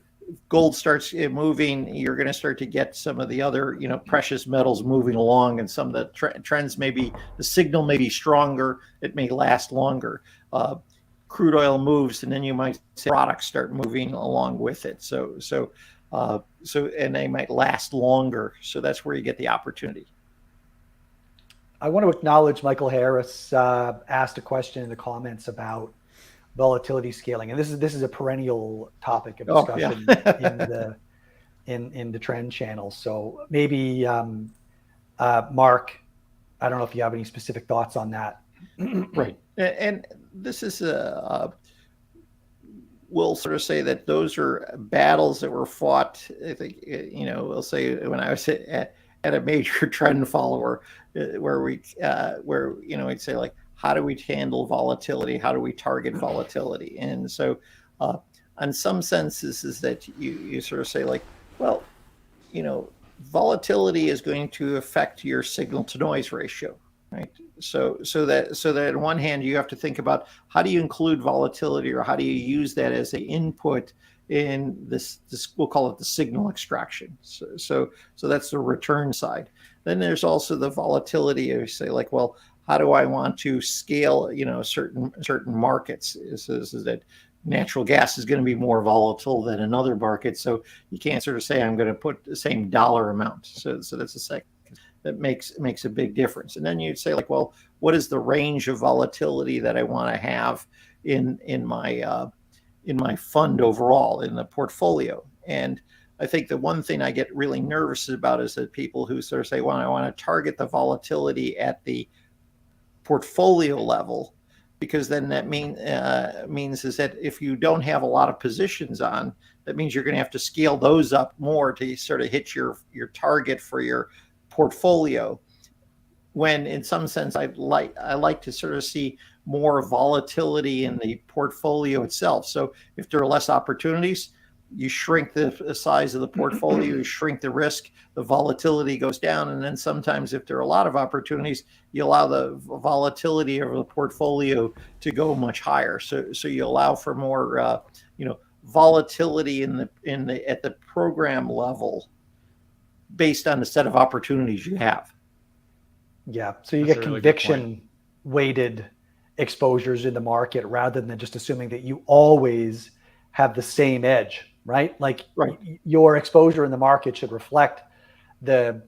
gold starts moving, you're going to start to get some of the other, precious metals moving along, and some of the trends the signal may be stronger. It may last longer. Crude oil moves, and then you might see products start moving along with it. So and they might last longer. So that's where you get the opportunity. I want to acknowledge Michael Harris asked a question in the comments about volatility scaling, and this is a perennial topic of discussion in the trend channel. So maybe Mark, I don't know if you have any specific thoughts on that. Right, and this is we'll sort of say that those are battles that were fought. I think we'll say when I was at a major trend follower, where we'd say like, how do we handle volatility? How do we target volatility? And so, on some senses, is that you sort of say like, well, volatility is going to affect your signal to noise ratio, right? So that on one hand, you have to think about how do you include volatility, or how do you use that as an input in this we'll call it the signal extraction. So that's the return side. Then there's also the volatility. You say like, well, how do I want to scale, certain markets? Is that natural gas is going to be more volatile than another market, so you can't sort of say I'm going to put the same dollar amount. So that's a second that makes a big difference. And then you'd say like, well, what is the range of volatility that I want to have in my fund overall, in the portfolio? And I think the one thing I get really nervous about is that people who sort of say, well, I want to target the volatility at the portfolio level, because then that means is that if you don't have a lot of positions on, that means you're going to have to scale those up more to sort of hit your target for your portfolio. When in some sense I like to sort of see more volatility in the portfolio itself. So if there are less opportunities, you shrink the size of the portfolio, you shrink the risk, the volatility goes down. And then sometimes if there are a lot of opportunities, you allow the volatility of the portfolio to go much higher. So you allow for more, volatility at the program level based on the set of opportunities you have. Yeah. So you get conviction weighted exposures in the market rather than just assuming that you always have the same edge. Right? Like your exposure in the market should reflect the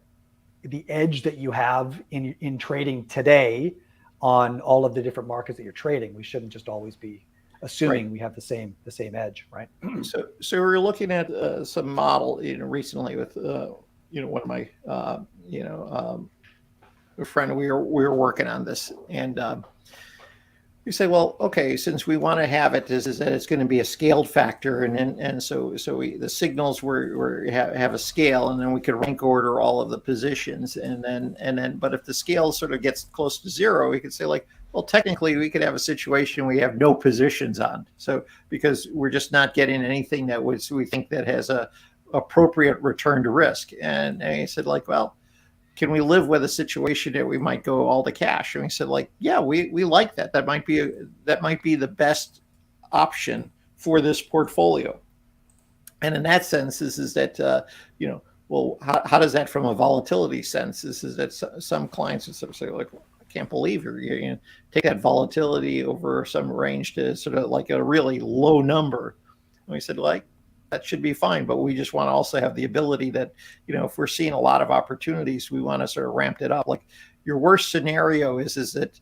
edge that you have in trading today on all of the different markets that you're trading. We shouldn't just always be assuming we have the same edge, right? So we're looking at some model recently with one of my a friend. We were working on this, and You say, well, okay, since we want to have it, is that it's going to be a scaled factor, and so the signals have a scale, and then we could rank order all of the positions, and then but if the scale sort of gets close to zero, we could say like, well, technically we could have a situation we have no positions on, so because we're just not getting anything that we think that has a appropriate return to risk, and I said like, well, can we live with a situation that we might go all to cash? And we said like, yeah, we like that. That might be the best option for this portfolio. And in that sense, is that, well, how does that from a volatility sense? Is that some clients would sort of say like, I can't believe you take that volatility over some range to sort of like a really low number. And we said like, that should be fine, but we just want to also have the ability that, if we're seeing a lot of opportunities, we want to sort of ramp it up. Like your worst scenario is that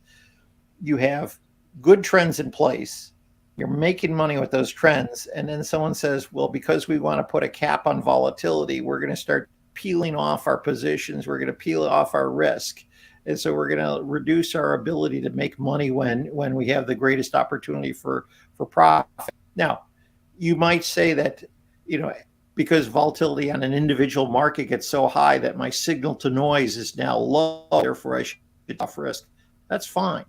you have good trends in place, you're making money with those trends, and then someone says, well, because we want to put a cap on volatility, we're going to start peeling off our positions, we're going to peel off our risk. And so we're going to reduce our ability to make money when we have the greatest opportunity for profit. Now, you might say that, because volatility on an individual market gets so high that my signal to noise is now low, therefore I should off risk. That's fine.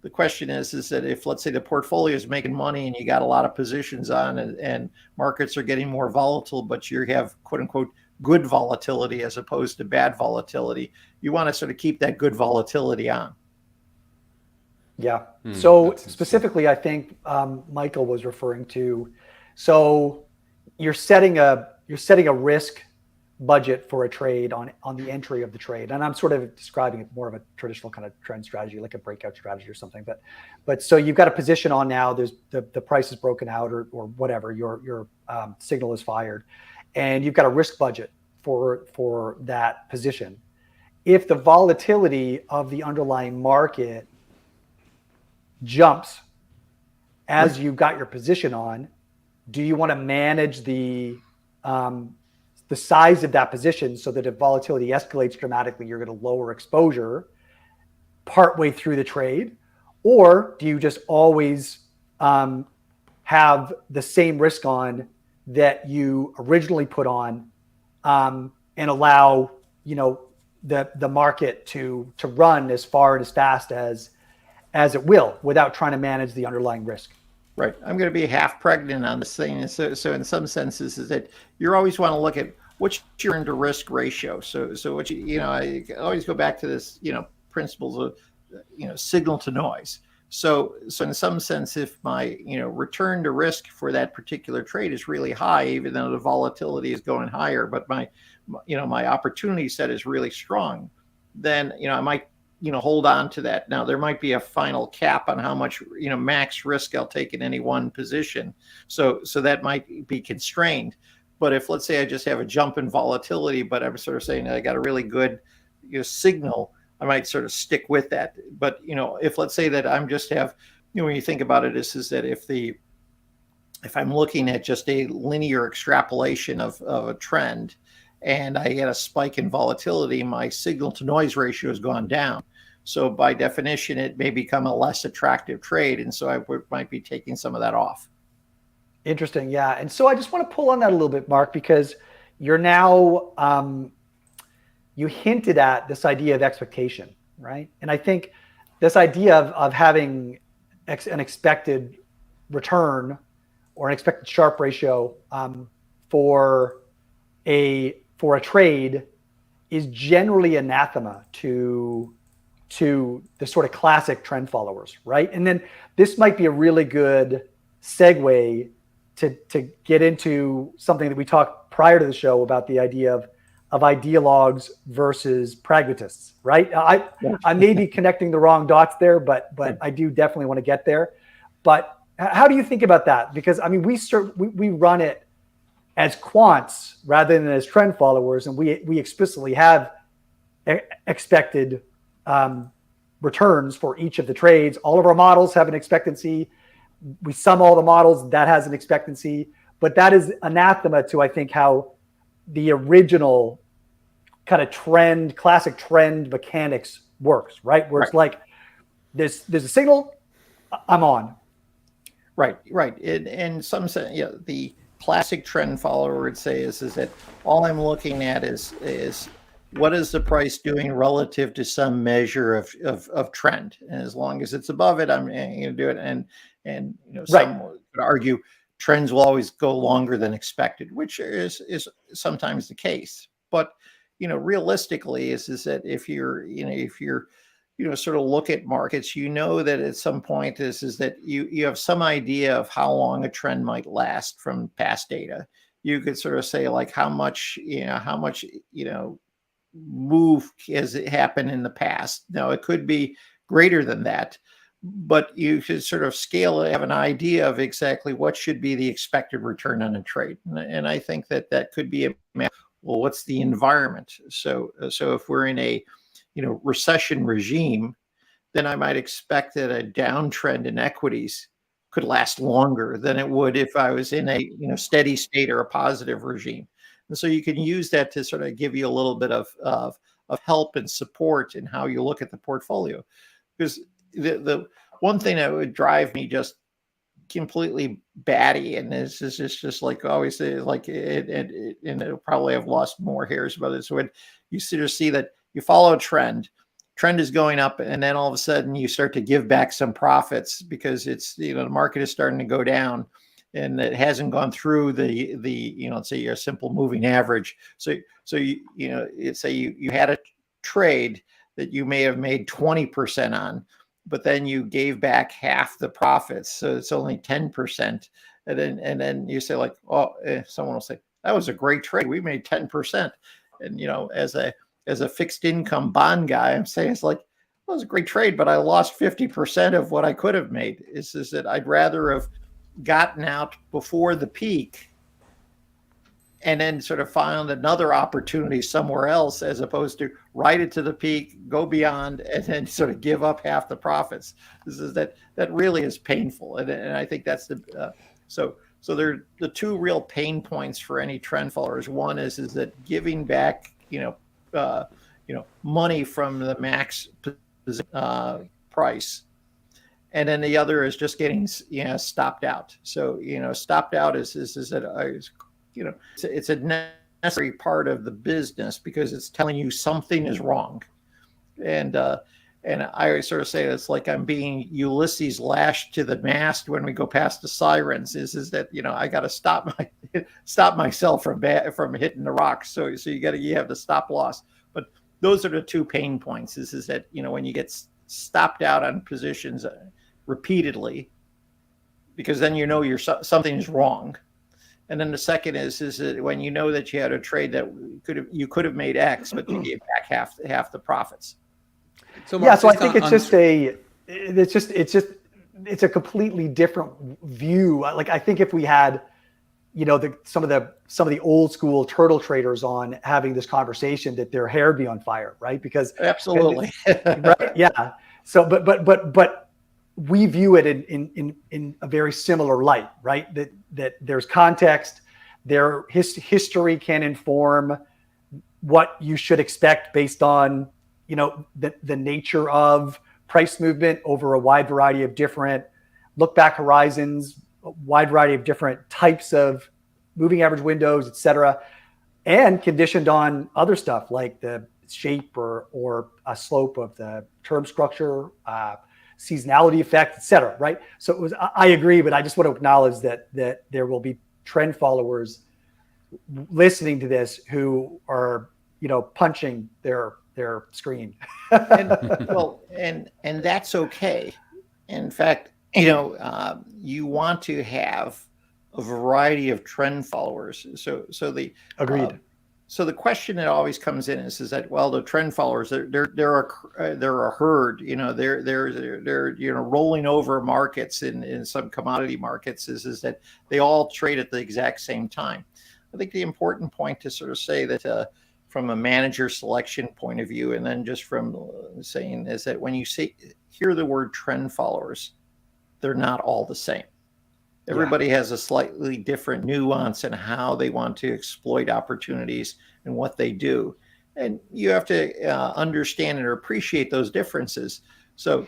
The question is that if, let's say, the portfolio is making money and you got a lot of positions on and markets are getting more volatile, but you have quote unquote good volatility as opposed to bad volatility, you want to sort of keep that good volatility on. Yeah. So specifically, I think Michael was referring to, so you're setting a risk budget for a trade on the entry of the trade, and I'm sort of describing it more of a traditional kind of trend strategy, like a breakout strategy or something. But so you've got a position on now. There's the price is broken out or whatever. Your signal is fired, and you've got a risk budget for that position. If the volatility of the underlying market jumps as you've got your position on, do you want to manage the size of that position so that if volatility escalates dramatically, you're going to lower exposure partway through the trade? Or do you just always have the same risk on that you originally put on and allow the market to run as far and as fast as it will without trying to manage the underlying risk? Right. I'm going to be half pregnant on this thing. So in some senses is that you always want to look at what's your into risk ratio. So what I always go back to this, principles of, signal to noise. So in some sense, if my, return to risk for that particular trade is really high, even though the volatility is going higher, but my opportunity set is really strong, then, I might, hold on to that. Now there might be a final cap on how much, max risk I'll take in any one position. So that might be constrained. But if, let's say I just have a jump in volatility, but I'm sort of saying I got a really good signal, I might sort of stick with that. But, if let's say that I'm just have, when you think about it, is that if I'm looking at just a linear extrapolation of a trend and I get a spike in volatility, my signal to noise ratio has gone down. So by definition, it may become a less attractive trade. And so I might be taking some of that off. Interesting. Yeah. And so I just want to pull on that a little bit, Mark, because you're now, you hinted at this idea of expectation, right? And I think this idea of having an expected return or an expected Sharpe ratio for a trade is generally anathema to the sort of classic trend followers, right? And then this might be a really good segue to get into something that we talked prior to the show about the idea of ideologues versus pragmatists, right? I may be connecting the wrong dots there, but I do definitely want to get there. But how do you think about that? Because I mean, we run it as quants rather than as trend followers, and we explicitly have expected returns for each of the trades. All of our models have an expectancy. We sum all the models, that has an expectancy, but that is anathema to, I think, how the original kind of classic trend mechanics works, right? Where it's like there's a signal, I'm on. Right. In some sense, the classic trend follower would say is that all I'm looking at is what is the price doing relative to some measure of trend, and as long as it's above it, I'm going to do it. And some would argue trends will always go longer than expected, which is sometimes the case. But realistically, is that if you're sort of look at markets, that at some point is that you have some idea of how long a trend might last from past data. You could sort of say like how much move has it happened in the past. Now it could be greater than that, but you should sort of scale it, have an idea of exactly what should be the expected return on a trade. And I think that could be well, what's the environment? So if we're in a recession regime, then I might expect that a downtrend in equities could last longer than it would if I was in a steady state or a positive regime. And so you can use that to sort of give you a little bit of help and support in how you look at the portfolio. Because the one thing that would drive me just completely batty, and this is just like always say, like and it'll probably have lost more hairs about it. So when you sort of see that you follow a trend is going up, and then all of a sudden you start to give back some profits because it's the market is starting to go down, and it hasn't gone through the let's say your simple moving average. So say you had a trade that you may have made 20% on, but then you gave back half the profits, so it's only 10%. And then you say like, someone will say that was a great trade. We made 10%, and as a fixed income bond guy, I'm saying it's like, well, it was a great trade, but I lost 50% of what I could have made. Is that I'd rather have gotten out before the peak and then sort of found another opportunity somewhere else, as opposed to ride it to the peak, go beyond, and then sort of give up half the profits. That really is painful. And I think that's so they're the two real pain points for any trend followers. One is that giving back, money from the max price. And then the other is just getting, stopped out. So, stopped out is that it's a necessary part of the business because it's telling you something is wrong. And I always sort of say it's like I'm being Ulysses lashed to the mast when we go past the sirens. Is that I got to stop myself from hitting the rocks. So you have the stop loss. But those are the two pain points. Is that when you get stopped out on positions repeatedly, because then something is wrong. And then the second is that when that you had a trade that you could have made X, but you gave back half the profits. So Mark, so I think it's a completely different view. Like I think if we had, some of the old school turtle traders on having this conversation, that their hair would be on fire, right? Because absolutely, right, yeah. So, but we view it in a very similar light, right? That there's context, their history can inform what you should expect based on the nature of price movement over a wide variety of different look back horizons, a wide variety of different types of moving average windows, et cetera, and conditioned on other stuff like the shape or a slope of the term structure, seasonality effect, et cetera, right? So I agree, but I just want to acknowledge that there will be trend followers listening to this who are, punching their screen. and that's okay. In fact, you want to have a variety of trend followers. So agreed. So the question that always comes in is that, well, the trend followers, they're a herd. They're rolling over markets in some commodity markets. Is that they all trade at the exact same time. I think the important point to sort of say that from a manager selection point of view, and then just from saying is that when you hear the word trend followers, they're not all the same. Everybody has a slightly different nuance in how they want to exploit opportunities and what they do. And you have to understand and appreciate those differences. So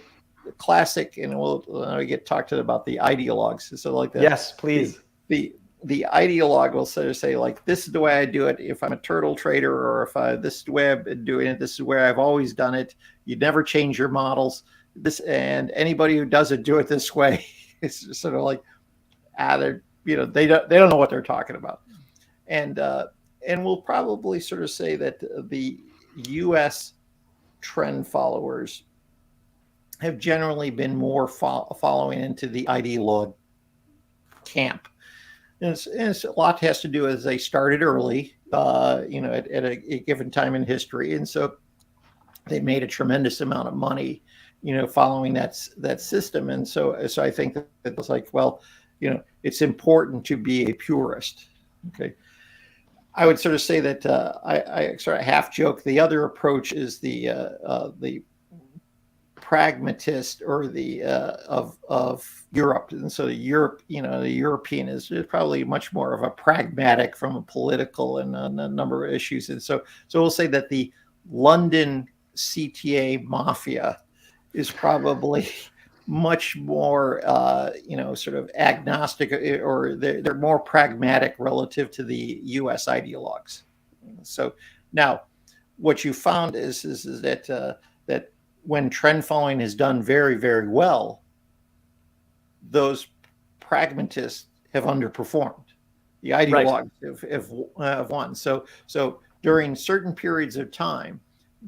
classic, and we'll get talked to about the ideologues. So like that. Yes, please. The ideologue will sort of say, like, this is the way I do it. If I'm a turtle trader, or if this is the way I've been doing it, this is where I've always done it. You never change your models. And anybody who doesn't do it this way is sort of like, they don't know what they're talking about. And we'll probably sort of say that the U.S. trend followers have generally been more following into the ideologue camp. And a lot has to do with they started early, at a given time in history, and so they made a tremendous amount of money, following that system. And so I think that it's like, well, it's important to be a purist. Okay, I would sort of say that I sort of half joke. The other approach is the pragmatist, or the of Europe. And so the European is probably much more of a pragmatic from a political and a number of issues. And so we'll say that the London CTA mafia is probably much more sort of agnostic, or they're more pragmatic relative to the US ideologues. So now what you found is that that when trend following is done very, very well, those pragmatists have underperformed. The ideologues have won. So during certain periods of time,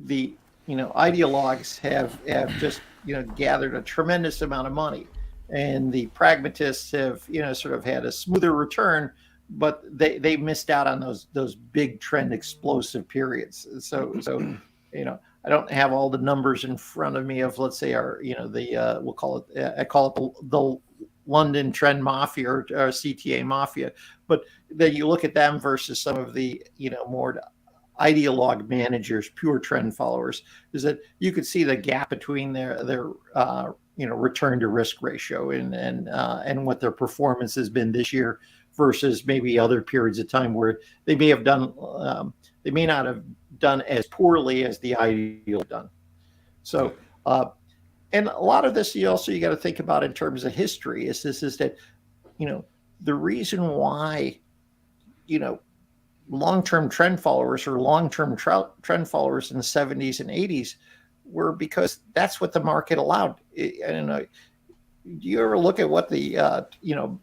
the ideologues have just gathered a tremendous amount of money, and the pragmatists have sort of had a smoother return, but they missed out on those big trend explosive periods. So I don't have all the numbers in front of me of, let's say, our, we'll call it, I call it the London trend mafia, or CTA mafia. But then you look at them versus some of the, more ideologue managers, pure trend followers, is that you could see the gap between their return to risk ratio and what their performance has been this year versus maybe other periods of time where they may have done, they may not have done as poorly as the ideal done. So, and a lot of this you got to think about in terms of history is that, the reason why, long-term trend followers or long-term trend followers in the 70s and 80s were because that's what the market allowed. I don't know. Do you ever look at what the, the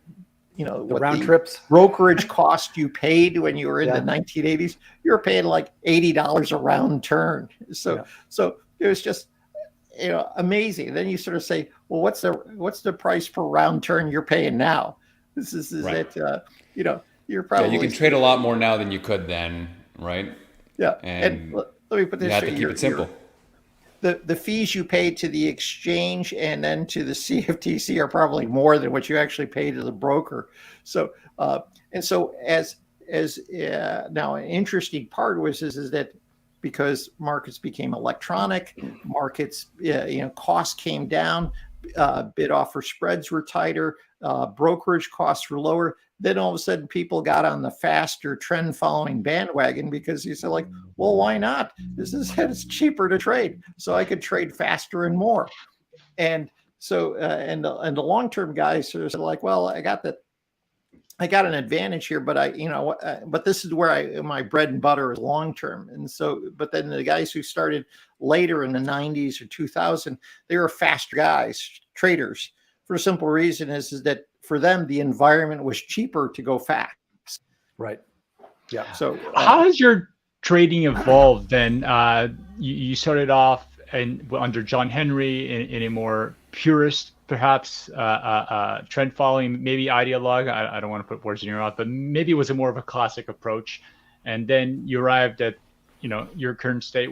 round trips brokerage cost you paid when you were in the 1980s? You were paying like $80 a round turn. So it was just, amazing. Then you sort of say, well, what's the price per round turn you're paying now? This is right. You're probably you can trade a lot more now than you could then, right? Yeah. And let me put this you have to keep it simple. The fees you pay to the exchange and then to the CFTC are probably more than what you actually pay to the broker. So as now an interesting part is that because markets became electronic, markets costs came down, bid offer spreads were tighter, brokerage costs were lower. Then all of a sudden people got on the faster trend following bandwagon because you said, like, well, why not? It's cheaper to trade. So I could trade faster and more. And so, and the long-term guys are like, well, I got an advantage here, but but this is where my bread and butter is long-term. And so, but then the guys who started later in the 90s or 2000, they were faster guys, traders, for a simple reason is that for them, the environment was cheaper to go fast. Right. Yeah. So how has your trading evolved then? You started off under John Henry in a more purist, perhaps, trend following, maybe ideologue. I don't want to put words in your mouth, but maybe it was a more of a classic approach. And then you arrived at, your current state,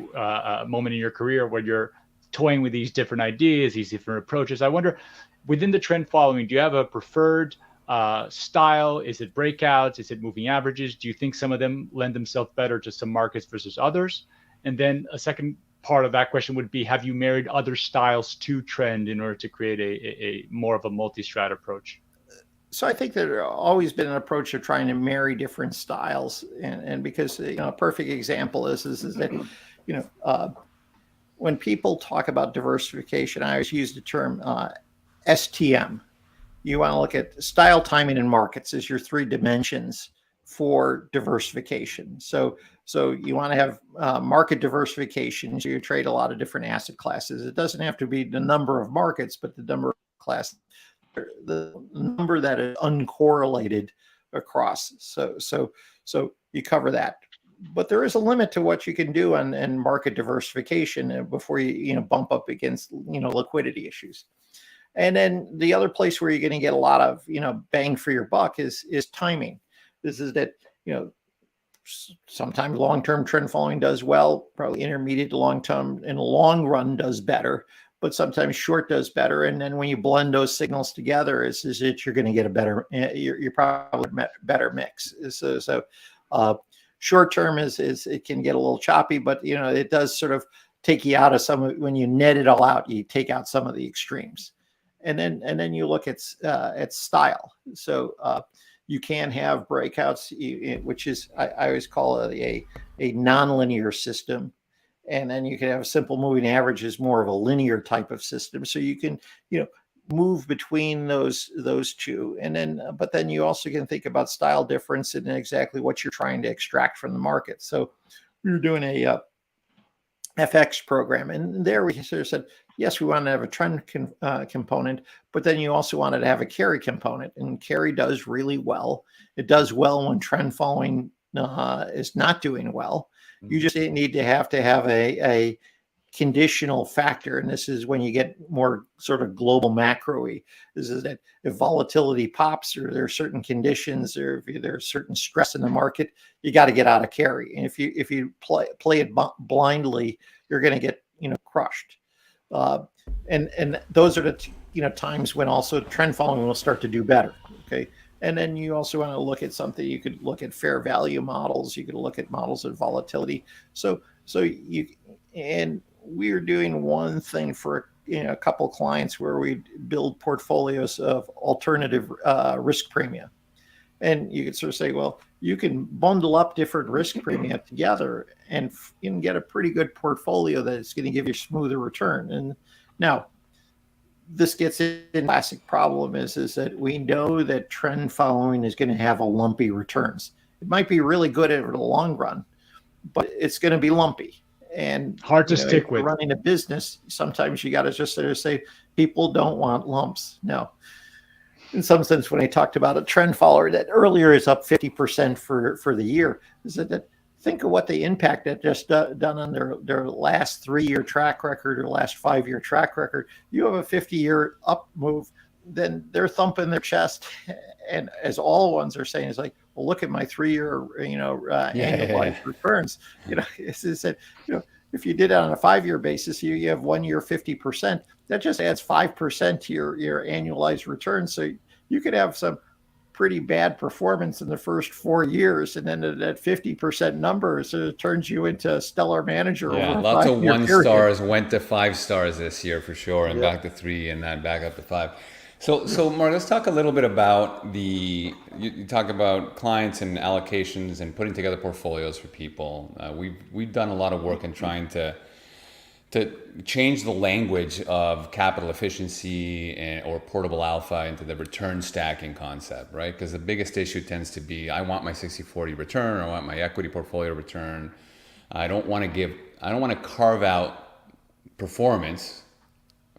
moment in your career where you're toying with these different ideas, these different approaches. I wonder, within the trend following, do you have a preferred style? Is it breakouts? Is it moving averages? Do you think some of them lend themselves better to some markets versus others? And then a second part of that question would be, have you married other styles to trend in order to create a more of a multi-strat approach? So I think there's always been an approach of trying to marry different styles. And because, a perfect example is that, when people talk about diversification, I always use the term STM. You want to look at style, timing, and markets as your three dimensions for diversification. So you want to have market diversification. So you trade a lot of different asset classes. It doesn't have to be the number of markets, but the number of classes, the number that is uncorrelated across. So you cover that. But there is a limit to what you can do on market diversification before you bump up against liquidity issues. And then the other place where you're going to get a lot of bang for your buck is timing. This is that sometimes long-term trend following does well, probably intermediate to long-term in the long run does better, but sometimes short does better. And then when you blend those signals together, is that you're going to get a better, you're probably better mix. So short term is it can get a little choppy, but it does sort of take you out of some of, when you net it all out, you take out some of the extremes, and then you look at style. So you can have breakouts, which is I always call it a nonlinear system, and then you can have a simple moving average is more of a linear type of system. So you can move between those two, and then you also can think about style difference and exactly what you're trying to extract from the market. So we were doing a FX program, and there we sort of said, yes, we want to have a trend component, but then you also wanted to have a carry component, and carry does really well. It does well when trend following is not doing well. You just need to have a conditional factor, and this is when you get more sort of global macro-y. This is that if volatility pops, or there are certain conditions, or if there's certain stress in the market, you got to get out of carry. And if you play it blindly, you're going to get crushed. And those are the times when also trend following will start to do better. Okay. And then you also want to look at something. You could look at fair value models. You could look at models of volatility. So we're doing one thing for a couple of clients where we build portfolios of alternative risk premia. And you could sort of say, well, you can bundle up different risk premia together and you can get a pretty good portfolio that's going to give you a smoother return. And now this gets in the classic problem is that we know that trend following is going to have a lumpy returns. It might be really good over the long run, but it's going to be lumpy. And hard to stick with. Running a business, sometimes you got to just sort of say, people don't want lumps. No. In some sense, when I talked about a trend follower that earlier is up 50% for the year, is that think of what the impact that just done on their last 3-year track record or last 5-year track record. You have a 50-year up move, then they're thumping their chest, and as all ones are saying, is like, well, look at my 3-year annualized returns. It's that if you did it on a 5-year basis, you have 1 year 50%. That just adds 5% to your annualized return. So you could have some pretty bad performance in the first 4 years, and then that 50% number sort of turns you into a stellar manager. Yeah, lots of 1 stars went to 5 stars this year for sure, and back to 3, and then back up to 5. So Mark, let's talk a little bit about you talk about clients and allocations and putting together portfolios for people. We've done a lot of work in trying to change the language of capital efficiency or portable alpha into the return stacking concept, right? Because the biggest issue tends to be, I want my 60-40 return, or I want my equity portfolio return. I don't want to carve out performance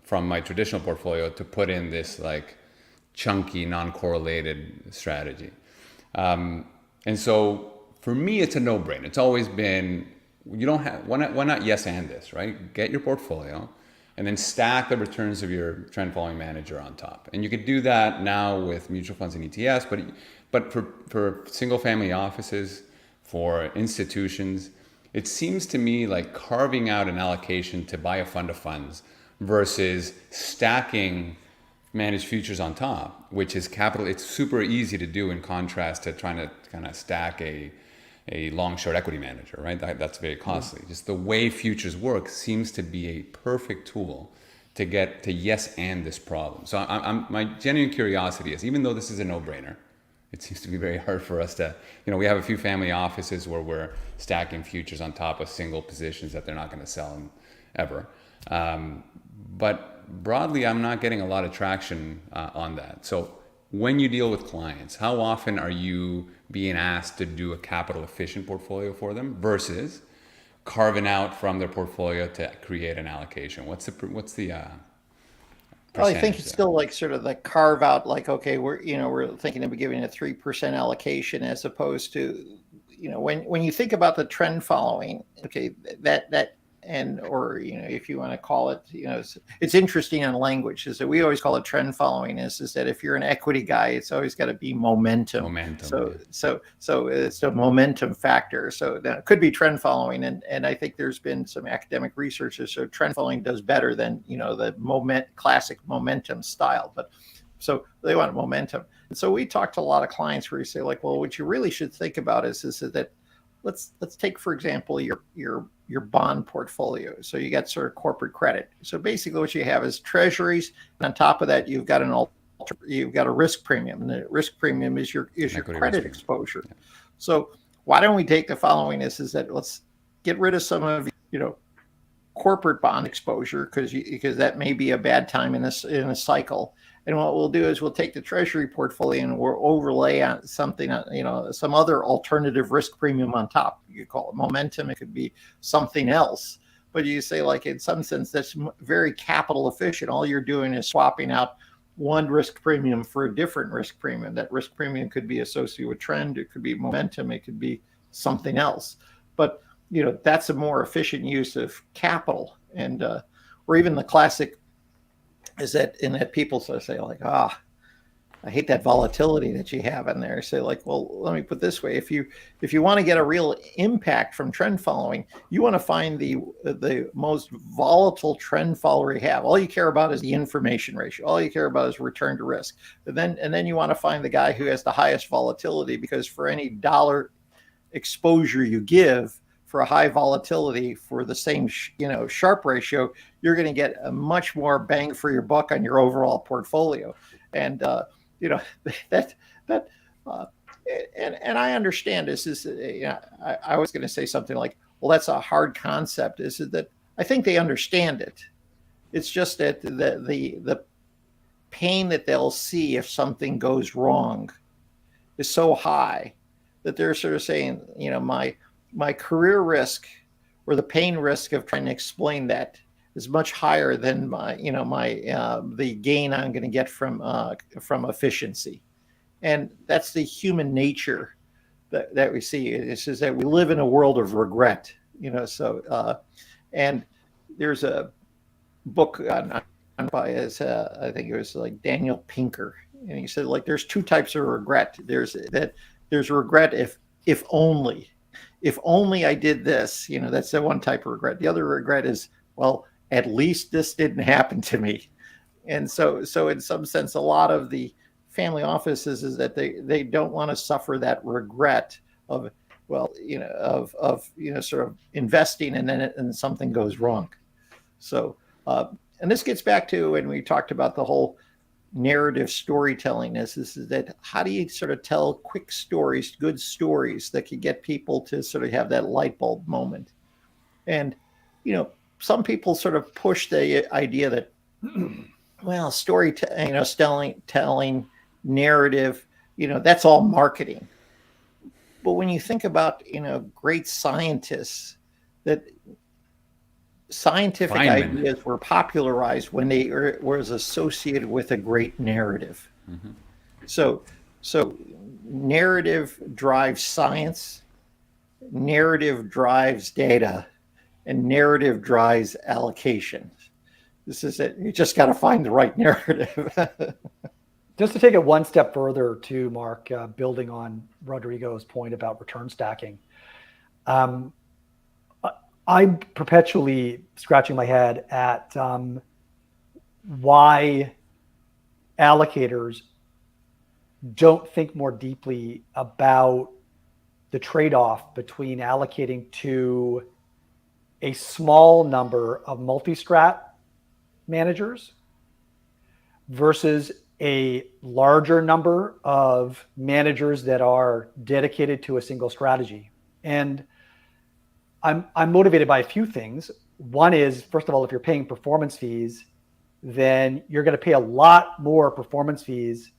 from my traditional portfolio to put in this like chunky, non-correlated strategy. And so for me, it's a no-brainer. It's always been, why not yes and this, right? Get your portfolio and then stack the returns of your trend following manager on top. And you could do that now with mutual funds and ETFs, but for single family offices, for institutions, it seems to me like carving out an allocation to buy a fund of funds versus stacking managed futures on top, which is capital. It's super easy to do in contrast to trying to kind of stack a long short equity manager, right? That's very costly. Just the way futures work seems to be a perfect tool to get to yes and this problem. So my genuine curiosity is, even though this is a no-brainer, it seems to be very hard for us to, we have a few family offices where we're stacking futures on top of single positions that they're not going to sell ever. But broadly, I'm not getting a lot of traction on that. So when you deal with clients, how often are you being asked to do a capital efficient portfolio for them versus carving out from their portfolio to create an allocation? What's the well, I think it's still like sort of the carve out, like, okay, we're thinking of giving a 3% allocation as opposed to, when you think about the trend following, okay, that or if you want to call it, it's interesting on language, is that we always call it trend following, is that if you're an equity guy, it's always got to be momentum. So it's a momentum factor. So that it could be trend following, and I think there's been some academic research that show trend following does better than the classic momentum style. But so they want momentum, and so we talk to a lot of clients where you say, like, well, what you really should think about is that let's take, for example, your bond portfolio. So you got sort of corporate credit. So basically what you have is treasuries, and on top of that you've got a risk premium, and the risk premium is your credit exposure. Yeah. So why don't we take the following is that let's get rid of some of corporate bond exposure, because that may be a bad time in a cycle. And what we'll do is we'll take the treasury portfolio and we'll overlay on something, some other alternative risk premium on top. You call it momentum. It could be something else. But you say, like, in some sense, that's very capital efficient. All you're doing is swapping out one risk premium for a different risk premium. That risk premium could be associated with trend. It could be momentum. It could be something else. But, that's a more efficient use of capital. And or even the classic is that people sort of say, like, I hate that volatility that you have in there. Say, like, well, let me put it this way. If you want to get a real impact from trend following, you want to find the most volatile trend follower you have. All you care about is the information ratio. All you care about is return to risk. And then you want to find the guy who has the highest volatility, because for any dollar exposure you give for a high volatility for the same Sharpe ratio, you're going to get a much more bang for your buck on your overall portfolio. And and I understand this is I was going to say something like, well, that's a hard concept. Is that I think they understand it. It's just that the pain that they'll see if something goes wrong is so high that they're sort of saying, my career risk or the pain risk of trying to explain that is much higher than the gain I'm going to get from efficiency. And that's the human nature that we see. It's just that we live in a world of regret, and there's a book by I think it was like Daniel Pinker, and he said, like, there's two types of regret. There's regret if only I did this, that's the one type of regret. The other regret is, well, at least this didn't happen to me. And so in some sense, a lot of the family offices is that they don't want to suffer that regret of, sort of investing and then something goes wrong. So, and this gets back to when we talked about the whole narrative storytelling is that how do you sort of tell quick stories, good stories that could get people to sort of have that light bulb moment. And, some people sort of push the idea that, well, telling narrative, that's all marketing. But when you think about, great scientists, that scientific ideas were popularized when they was associated with a great narrative. Mm-hmm. So narrative drives science, narrative drives data, and narrative drives allocation. This is it. You just got to find the right narrative. Just to take it one step further too, Mark, building on Rodrigo's point about return stacking. I'm perpetually scratching my head at why allocators don't think more deeply about the trade-off between allocating to a small number of multi-strat managers versus a larger number of managers that are dedicated to a single strategy. And I'm motivated by a few things. One is, first of all, if you're paying performance fees, then you're going to pay a lot more performance fees.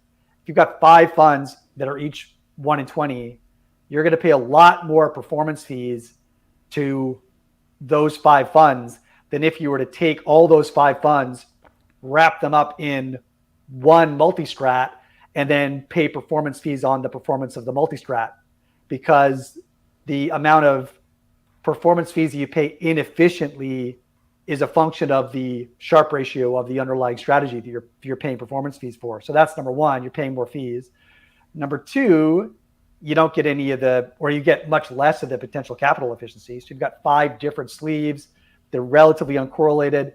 If you've got 5 funds that are each 1 in 20, you're going to pay a lot more performance fees to those 5 funds than if you were to take all those 5 funds, wrap them up in one multi-strat, and then pay performance fees on the performance of the multi-strat, because the amount of performance fees you pay inefficiently is a function of the Sharpe ratio of the underlying strategy that you're paying performance fees for. So that's number one, you're paying more fees. Number two, you don't get any of or you get much less of the potential capital efficiency. So you've got 5 different sleeves. They're relatively uncorrelated.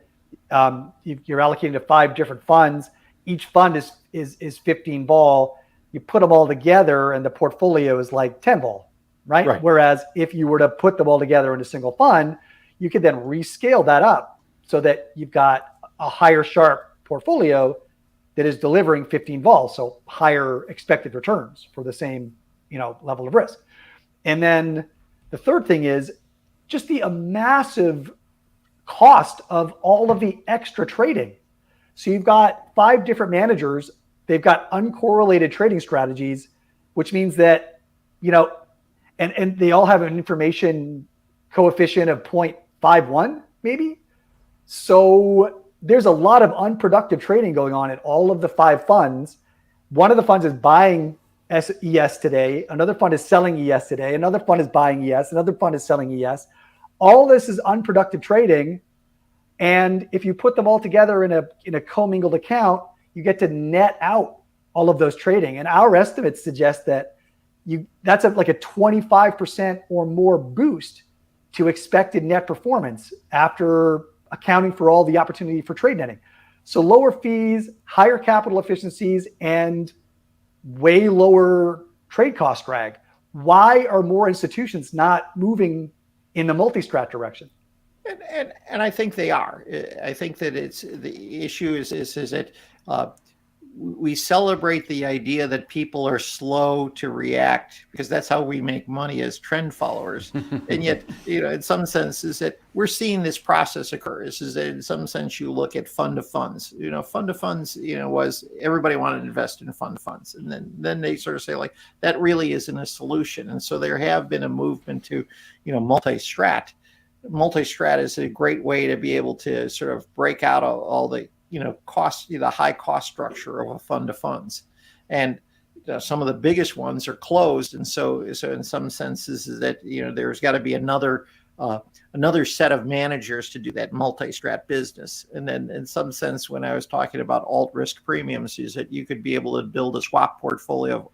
You're allocating to 5 different funds. Each fund is 15 vol. You put them all together and the portfolio is like 10 vol, right? Whereas if you were to put them all together in a single fund, you could then rescale that up so that you've got a higher Sharpe portfolio that is delivering 15 vol, so higher expected returns for the same level of risk. And then the third thing is just the massive cost of all of the extra trading. So you've got 5 different managers. They've got uncorrelated trading strategies, which means that, and they all have an information coefficient of 0.51 maybe. So there's a lot of unproductive trading going on at all of the 5 funds. One of the funds is buying ES today. Another fund is selling ES today. Another fund is buying ES. Another fund is selling ES. All this is unproductive trading. And if you put them all together in a commingled account, you get to net out all of those trading. And our estimates suggest that that's like a 25% or more boost to expected net performance after accounting for all the opportunity for trade netting. So lower fees, higher capital efficiencies, and way lower trade cost drag. Why are more institutions not moving in the multi-strat direction? And I think they are. I think that the issue is that we celebrate the idea that people are slow to react because that's how we make money as trend followers. And yet, in some sense, is that we're seeing this process occur. Is that in some sense you look at fund of funds. Fund of funds, was everybody wanted to invest in fund of funds, and then they sort of say like that really isn't a solution. And so there have been a movement to, multi-strat. Multi-strat is a great way to be able to sort of break out all the cost, the high cost structure of a fund of funds, and some of the biggest ones are closed. And so in some senses is that there's got to be another set of managers to do that multi-strat business. And then in some sense, when I was talking about alt risk premiums, is that you could be able to build a swap portfolio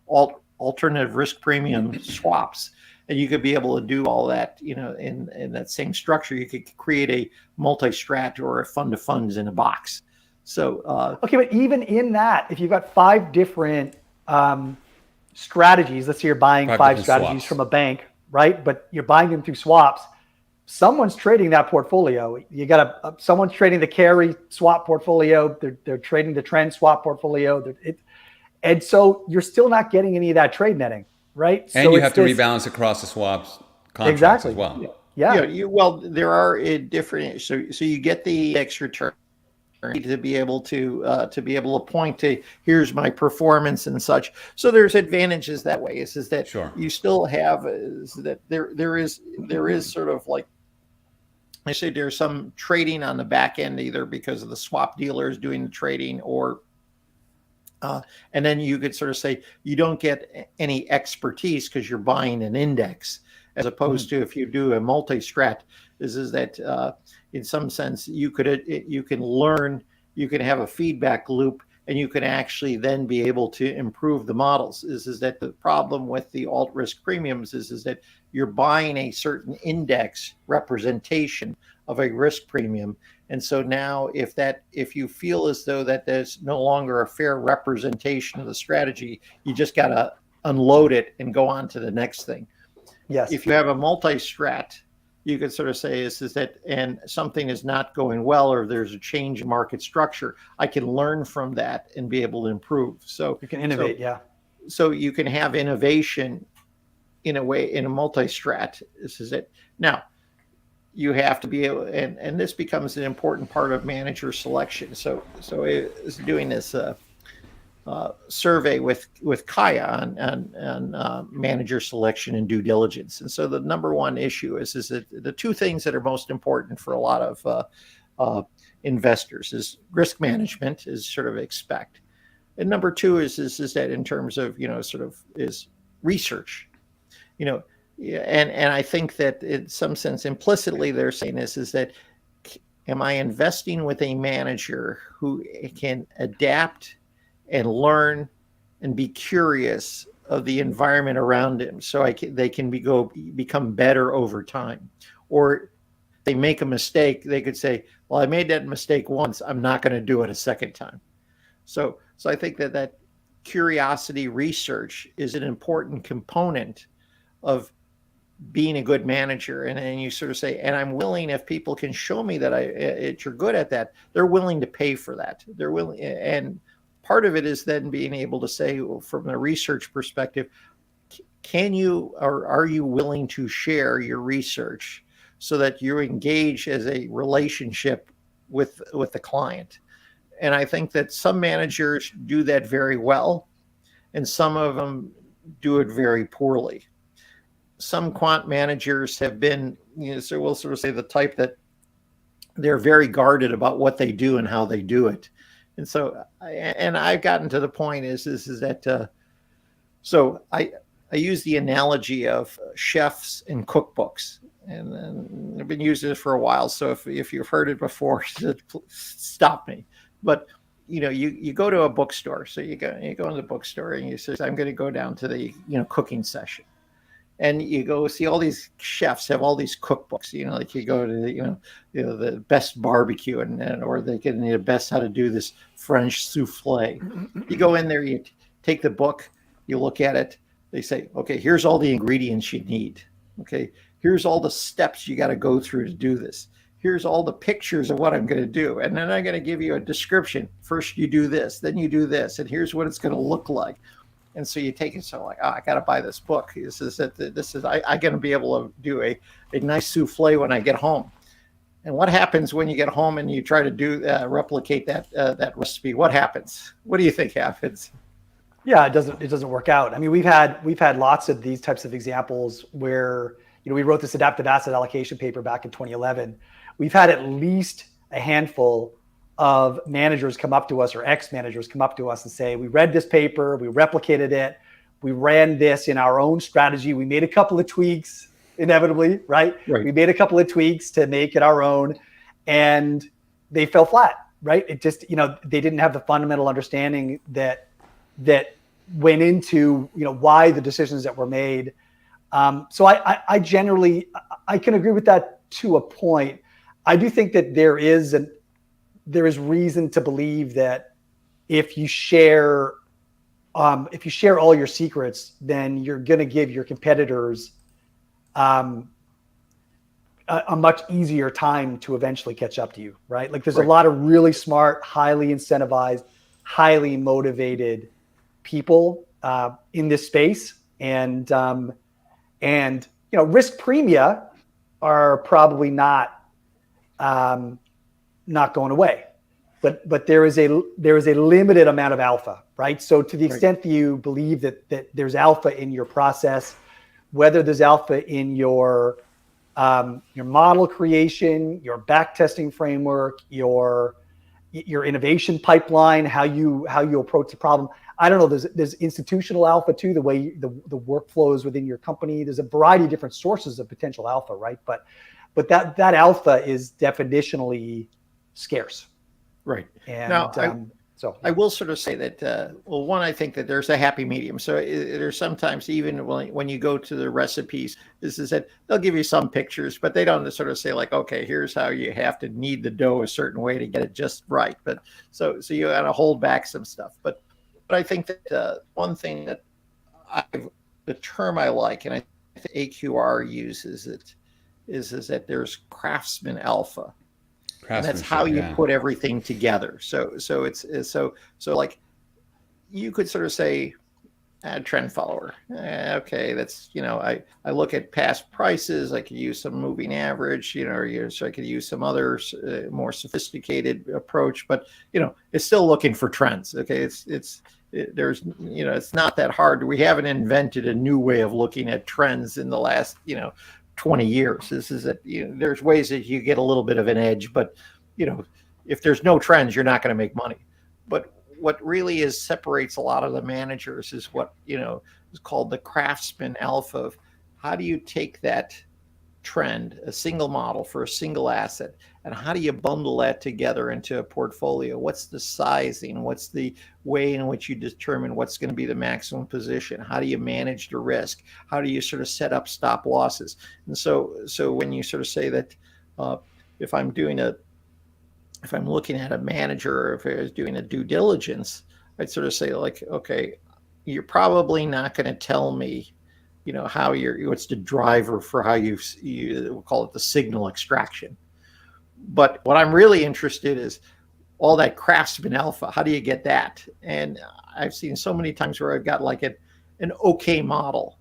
of alternative risk premium swaps. And you could be able to do all that, in that same structure. You could create a multi-strat or a fund of funds in a box. So okay, but even in that, if you've got 5 different strategies, let's say you're buying 5 strategies from a bank, right? But you're buying them through swaps. Someone's trading that portfolio. You got someone's trading the carry swap portfolio. They're trading the trend swap portfolio. And so you're still not getting any of that trade netting. Right. And so you have to rebalance across the swaps contracts as well. Yeah. There are different. So you get the extra return to be able to point to here's my performance and such. So there's advantages that way. Is that sure. You still have that there is sort of like I say there's some trading on the back end either because of the swap dealers doing the trading or. And then you could sort of say you don't get any expertise because you're buying an index, as opposed to if you do a multi-strat. Is that in some sense you can learn, you can have a feedback loop, and you can actually then be able to improve the models. Is that the problem with the alt risk premiums? Is that you're buying a certain index representation of a risk premium. And so now if you feel as though that there's no longer a fair representation of the strategy, you just got to unload it and go on to the next thing. Yes. If you have a multi-strat, you could sort of say is that, and something is not going well, or there's a change in market structure, I can learn from that and be able to improve. So you can innovate. So you can have innovation in a way in a multi-strat. This is it. Now, you have to be able, and this becomes an important part of manager selection. So I was doing this survey with Kaya on manager selection and due diligence. And so the number one issue is that the two things that are most important for a lot of investors is risk management, is sort of expect. And number two is that in terms of, sort of is research, and I think that in some sense implicitly they're saying is that am I investing with a manager who can adapt and learn and be curious of the environment around him, so they can become better over time? Or they make a mistake, they could say, well, I made that mistake once, I'm not going to do it a second time. So I think that curiosity research is an important component of being a good manager. And you sort of say, and I'm willing, if people can show me that you're good at that, they're willing to pay for that. They're willing. And part of it is then being able to say, well, from a research perspective, can you, or are you willing to share your research so that you engage as a relationship with the client? And I think that some managers do that very well, and some of them do it very poorly. Some quant managers have been, so we'll sort of say the type that they're very guarded about what they do and how they do it. And so, I've gotten to the point is that, so I use the analogy of chefs and cookbooks, and I've been using this for a while. So if you've heard it before, stop me. But you go to a bookstore. So you go in the bookstore and you say, I'm going to go down to the cooking session, and you go see all these chefs have all these cookbooks. Like you go to the best barbecue or they get the best how to do this French souffle. You go in there, you take the book, you look at it. They say, okay, here's all the ingredients you need. Okay, here's all the steps you got to go through to do this. Here's all the pictures of what I'm going to do. And then I'm going to give you a description. First you do this, then you do this, and here's what it's going to look like. And so you take it, so like, I got to buy this book. I'm going to be able to do a nice souffle when I get home. And what happens when you get home and you try to replicate that recipe? What happens? What do you think happens? Yeah, it doesn't work out. I mean, we've had lots of these types of examples where, we wrote this adaptive asset allocation paper back in 2011. We've had at least a handful of managers come up to us, or ex-managers come up to us and say, we read this paper, we replicated it, we ran this in our own strategy, we made a couple of tweaks, inevitably, right? We made a couple of tweaks to make it our own, and they fell flat, right? It just, they didn't have the fundamental understanding that went into, why the decisions that were made. So I generally, I can agree with that to a point. I do think that there is reason to believe that if you share all your secrets, then you're going to give your competitors a much easier time to eventually catch up to you, right? Like there's a lot of really smart, highly incentivized, highly motivated people in this space, and risk premia are probably not going away, but there is a limited amount of alpha, right? So to the extent that you believe that there's alpha in your process, whether there's alpha in your model creation, your back testing framework, your innovation pipeline, how you approach the problem. I don't know. There's institutional alpha too, the way the workflows within your company. There's a variety of different sources of potential alpha, right? But that alpha is definitionally scarce. Right. And now, I will sort of say that, one, I think that there's a happy medium. So there's sometimes, even when you go to the recipes, is that they'll give you some pictures, but they don't sort of say like, okay, here's how you have to knead the dough a certain way to get it just right. But so you got to hold back some stuff. But I think that one thing that the term I like, and I think AQR uses it, is that there's Craftsman Alpha. And that's how you put everything together. So it's like you could sort of say, trend follower. Okay, that's, I look at past prices. I could use some moving average, so I could use some other more sophisticated approach, but it's still looking for trends. Okay, there's it's not that hard. We haven't invented a new way of looking at trends in the last 20 years. This is there's ways that you get a little bit of an edge, but if there's no trends, you're not going to make money. But what really separates a lot of the managers is what is called the Craftsman Alpha of how do you take that trend, a single model for a single asset, and how do you bundle that together into a portfolio? What's the sizing? What's the way in which you determine what's going to be the maximum position? How do you manage the risk? How do you sort of set up stop losses? And so when you sort of say that if I'm looking at a manager, or if I was doing a due diligence, I'd sort of say like, okay, you're probably not going to tell me, how what's the driver for how you we'll call it the signal extraction. But what I'm really interested is all that Craftsman Alpha. How do you get that? And I've seen so many times where I've got like an okay model,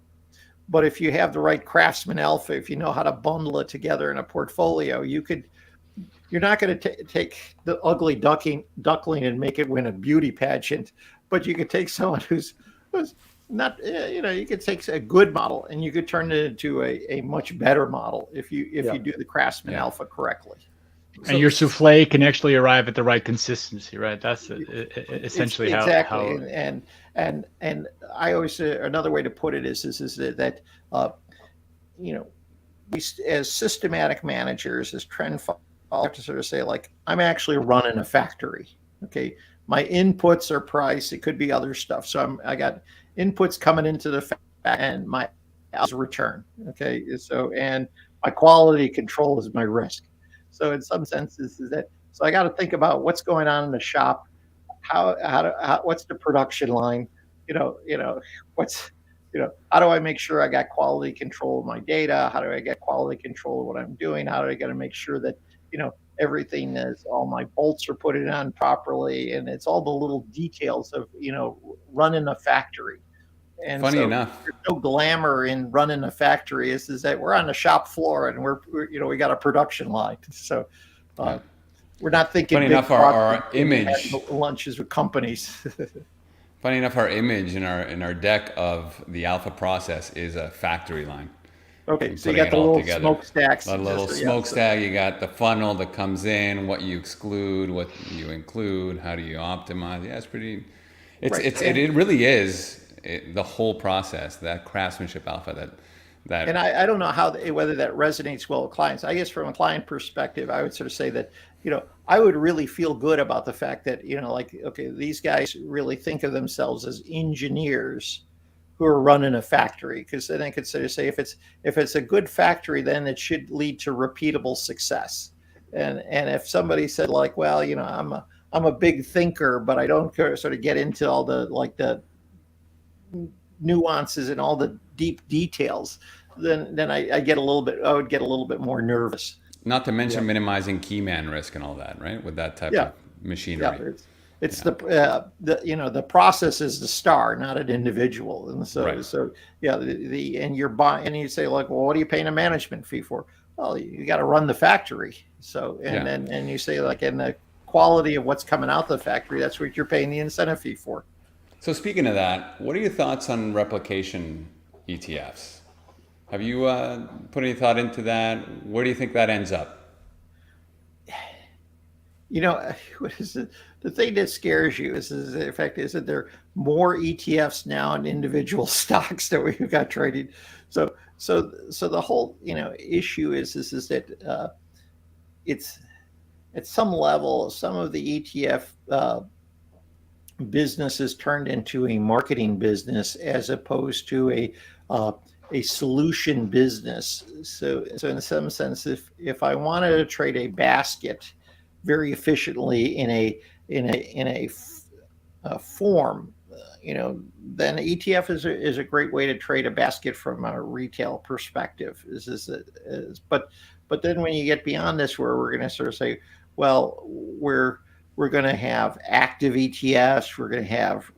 but if you have the right Craftsman Alpha, if you know how to bundle it together in a portfolio, you're not going to take the ugly duckling and make it win a beauty pageant, but you could take someone who's not, you could take a good model and you could turn it into a much better model if you do the Craftsman Alpha correctly. And your souffle can actually arrive at the right consistency, right? That's essentially exactly. And I always say another way to put it is that we as systematic managers, as trend followers, to sort of say like, I'm actually running a factory. Okay, my inputs are price. It could be other stuff. So I got inputs coming into the factory and my return. Okay, and my quality control is my risk. So in some senses so I got to think about what's going on in the shop, what's the production line, what's how do I make sure I got quality control of my data? How do I get quality control of what I'm doing? How do I got to make sure that everything is, all my bolts are put on properly, and it's all the little details of running a factory. And funny enough, there's no glamour in running a factory. Is that we're on the shop floor and we're we got a production line. So we're not thinking. Funny enough, our image lunches with companies. Funny enough, our image in our deck of the alpha process is a factory line. Okay, so you got the little smokestacks. A little smokestack. You got the funnel that comes in, what you exclude, what you include, how do you optimize? Yeah, it's pretty. It really is the whole process, that craftsmanship alpha. That. And I don't know whether that resonates well with clients. I guess from a client perspective, I would sort of say that I would really feel good about the fact that like, okay, these guys really think of themselves as engineers who are running a factory, because then I could sort of say if it's a good factory, then it should lead to repeatable success. And if somebody said like, well, I'm a big thinker, but I don't sort of get into all the nuances and all the deep details, then I would get a little bit more nervous. Not to mention minimizing key man risk and all that, right? With that type of machinery. It's the process is the star, not an individual. And and you're buying, and you say like, well, what are you paying a management fee for? Well, you got to run the factory. So, and you say like, and the quality of what's coming out the factory, that's what you're paying the incentive fee for. So speaking of that, what are your thoughts on replication ETFs? Have you put any thought into that? Where do you think that ends up? What is it? The thing that scares you is the fact is that there are more ETFs now in individual stocks that we've got trading. So the whole issue is that it's at some level, some of the ETF business has turned into a marketing business as opposed to a solution business. So in some sense, if I wanted to trade a basket very efficiently in a form, then ETF is a great way to trade a basket from a retail perspective. But then when you get beyond this, where we're going to sort of say, well, we're we're going to have active ETFs. We're going to have,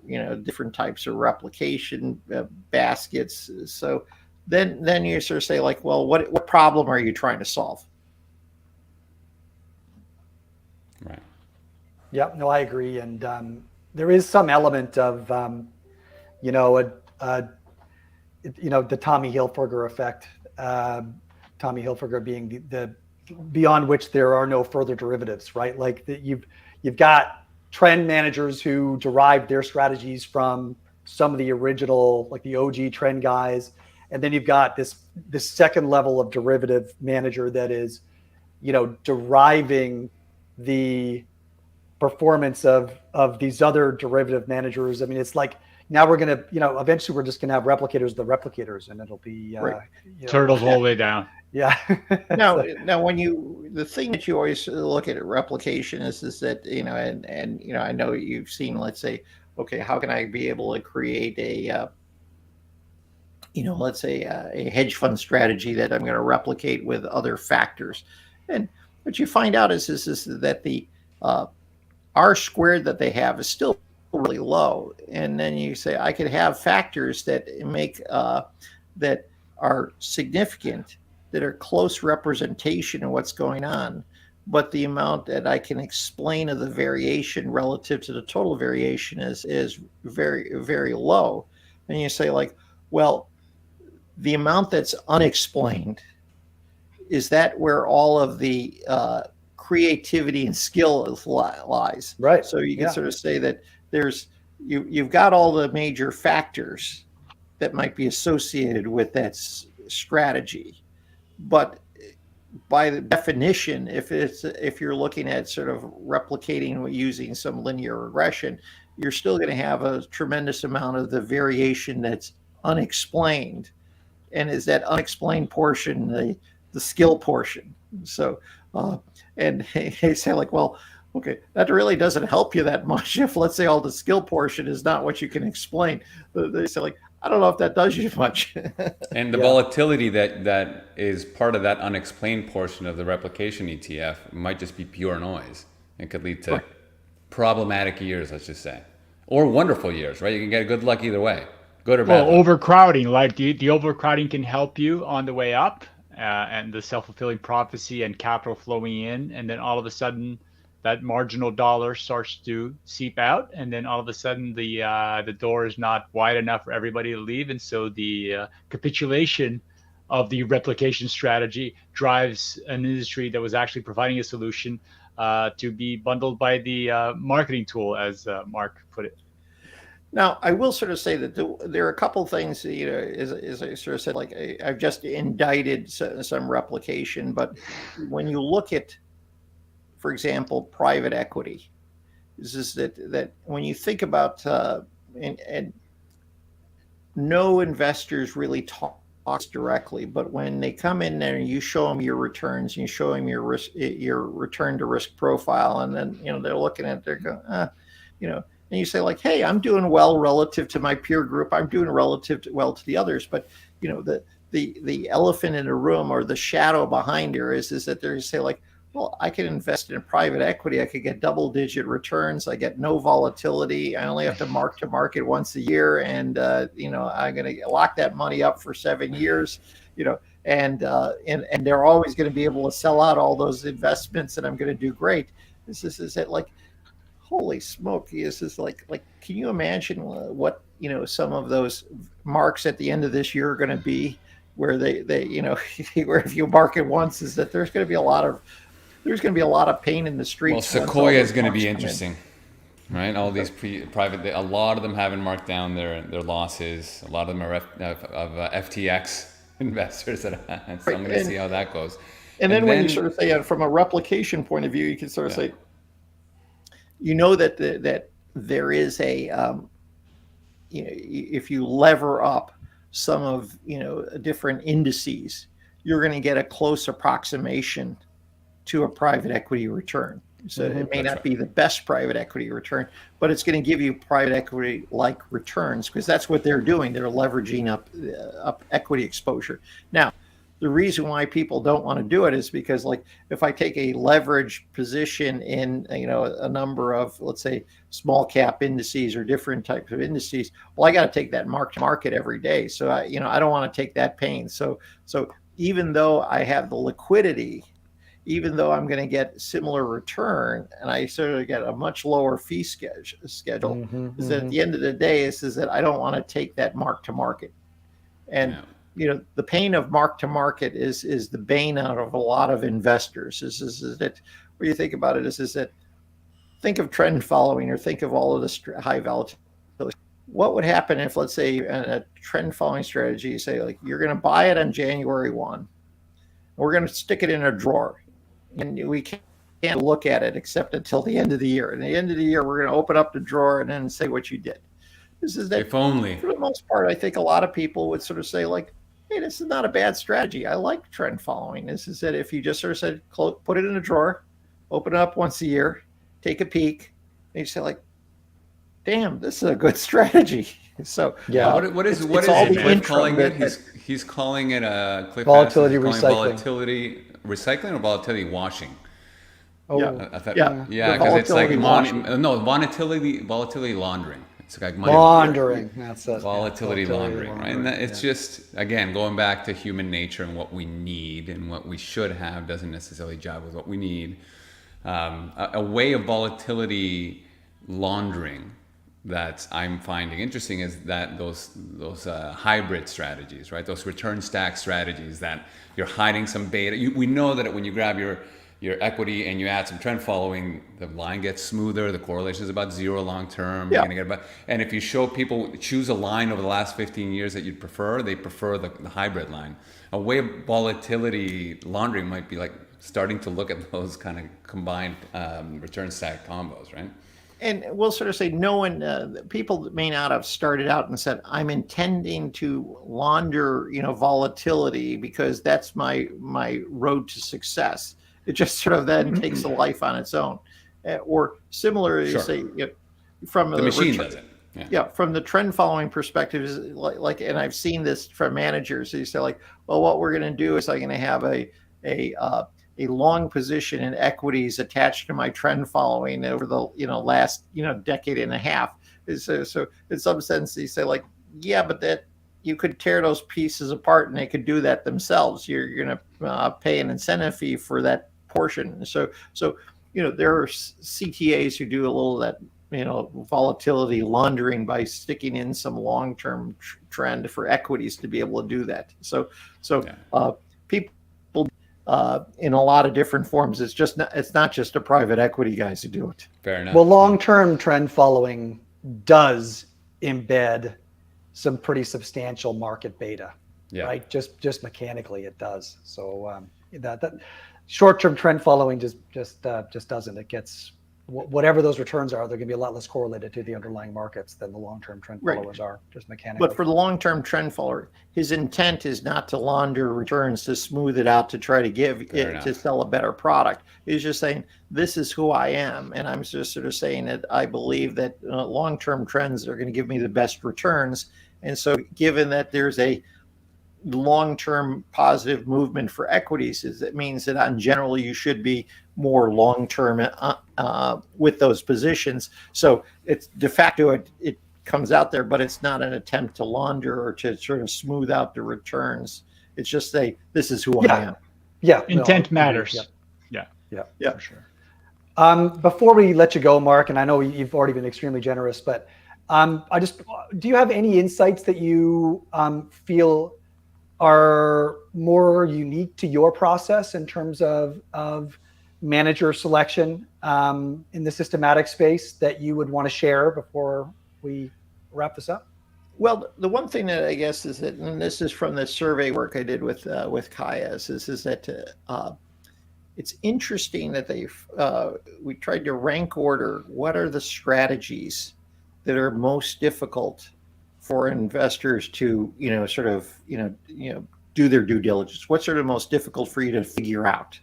different types of replication baskets. So then you sort of say like, well, what problem are you trying to solve? Right. Yeah, no, I agree. And there is some element of, the Tommy Hilfiger effect. Tommy Hilfiger being the beyond which there are no further derivatives, right? Like you've got trend managers who derived their strategies from some of the original, like the OG trend guys, and then you've got this second level of derivative manager that is, deriving the performance of these other derivative managers. I mean, it's like now we're gonna, eventually we're just gonna have replicators, the replicators, and it'll be right. Turtles all the way down. Yeah. Now, the thing that you always look at replication is that, and I know you've seen, let's say, okay, how can I be able to create a, let's say a hedge fund strategy that I'm going to replicate with other factors. And what you find out is that the R squared that they have is still really low. And then you say, I could have factors that make, that are significant, that are close representation of what's going on, but the amount that I can explain of the variation relative to the total variation is very, very low. And you say like, well, the amount that's unexplained, is that where all of the creativity and skill lies? Right. So you can sort of say that you've got all the major factors that might be associated with that strategy. But by the definition, if you're looking at sort of replicating using some linear regression, you're still going to have a tremendous amount of the variation that's unexplained. And is that unexplained portion the skill portion? So, and they say like, well, okay, that really doesn't help you that much if, let's say, all the skill portion is not what you can explain. They say like, I don't know if that does you much. And the volatility that is part of that unexplained portion of the replication ETF might just be pure noise and could lead to problematic years, let's just say, or wonderful years, right? You can get good luck either way, good or bad. Well, overcrowding, like the overcrowding can help you on the way up, and the self-fulfilling prophecy and capital flowing in, and then all of a sudden that marginal dollar starts to seep out, and then all of a sudden the door is not wide enough for everybody to leave, and so the capitulation of the replication strategy drives an industry that was actually providing a solution to be bundled by the marketing tool, as Mark put it. Now, I will sort of say that there are a couple things, as I sort of said, like I've just indicted some replication, but when you look at, for example, private equity, is that when you think about, and no investors really talk directly, but when they come in there and you show them your returns and you show them your risk, your return to risk profile, and then they're looking at it, they're going, and you say like, hey, I'm doing well relative to my peer group, I'm doing well to the others, but the elephant in the room or the shadow behind here is that they say like, well, I can invest in private equity. I could get double-digit returns. I get no volatility. I only have to mark to market once a year, and I'm going to lock that money up for 7 years. And they're always going to be able to sell out all those investments, and I'm going to do great. This is it. Like, holy smoke! This is like, can you imagine what some of those marks at the end of this year are going to be? Where they where if you mark it once, is that there's going to be a lot of pain in the streets. Well, Sequoia is going to be interesting, right? All these private, a lot of them haven't marked down their losses. A lot of them are FTX investors. So I'm going to see how that goes. And then when you sort of say, from a replication point of view, you can sort of say, that there is a, if you lever up some of different indices, you're going to get a close approximation to a private equity return. So it may not be the best private equity return, but it's going to give you private equity like returns, because that's what they're doing. They're leveraging up equity exposure. Now, the reason why people don't want to do it is because, like, if I take a leverage position in, a number of, let's say, small cap indices or different types of indices, well, I got to take that mark to market every day. So I don't want to take that pain. So even though I have the liquidity, even though I'm going to get similar return and I sort of get a much lower fee schedule, is that at the end of the day is that I don't want to take that mark to market. And the pain of mark to market is the bane out of a lot of investors. Is that what you think about it is that think of trend following or think of all of this high volatility. What would happen if, let's say, in a trend following strategy, you say, like, you're going to buy it on January 1, we're going to stick it in a drawer, and we can't look at it except until the end of the year. And at the end of the year, we're going to open up the drawer and then say what you did. This is that. If only. For the most part, I think a lot of people would sort of say, like, hey, this is not a bad strategy. I like trend following. This is that if you just sort of said, put it in a drawer, open it up once a year, take a peek, and you say, like, damn, this is a good strategy. So what is Cliff calling it? He's calling it Cliff volatility recycling. Volatility recycling or volatility washing. Because it's like volatility laundering. It's like laundering. That's it. Volatility laundering, right? And it's just, again, going back to human nature and what we need and what we should have doesn't necessarily jive with what we need. A way of volatility laundering that I'm finding interesting is that those hybrid strategies, right? Those return stack strategies that you're hiding some beta. We know that when you grab your equity and you add some trend following, the line gets smoother. The correlation is about zero long term. Yeah. And if you show people, choose a line over the last 15 years that you'd prefer, they prefer the hybrid line. A way of volatility laundering might be like starting to look at those kind of combined return stack combos, right? And we'll sort of say, no one, people may not have started out and said, I'm intending to launder, volatility because that's my road to success. It just sort of then takes a life on its own. Or similarly, say, from the machine does it. Yeah, from the trend following perspective, is like, and I've seen this from managers. They say, like, well, what we're going to do is I'm going to have a long position in equities attached to my trend following over the last decade and a half. So in some sense, you say, like, yeah, but that you could tear those pieces apart and they could do that themselves. You're going to pay an incentive fee for that portion. So there are CTAs who do a little of that volatility laundering by sticking in some long-term trend for equities to be able to do that. So people in a lot of different forms. It's not just the private equity guys who do it. Fair enough. Well, long-term trend following does embed some pretty substantial market beta, right? Just mechanically it does. So that short-term trend following just doesn't. It gets whatever those returns are, they're going to be a lot less correlated to the underlying markets than the long-term trend followers are, just mechanically. But for the long-term trend follower, his intent is not to launder returns, to smooth it out, to try to to sell a better product. He's just saying, this is who I am. And I'm just sort of saying that I believe that long-term trends are going to give me the best returns. And so given that there's a long-term positive movement for equities, it means that on general you should be more long-term with those positions. So it's de facto it comes out there, but it's not an attempt to launder or to sort of smooth out the returns. It's just say, this is who I am. Yeah, intent matters. Yeah, for sure. Before we let you go, Mark, and I know you've already been extremely generous, but do you have any insights that you feel are more unique to your process in terms of manager selection in the systematic space that you would want to share before we wrap this up? Well, the one thing that I guess is that, and this is from the survey work I did with Kaya, is that it's interesting that we tried to rank order what are the strategies that are most difficult for investors to do their due diligence. What's sort of most difficult for you to figure out?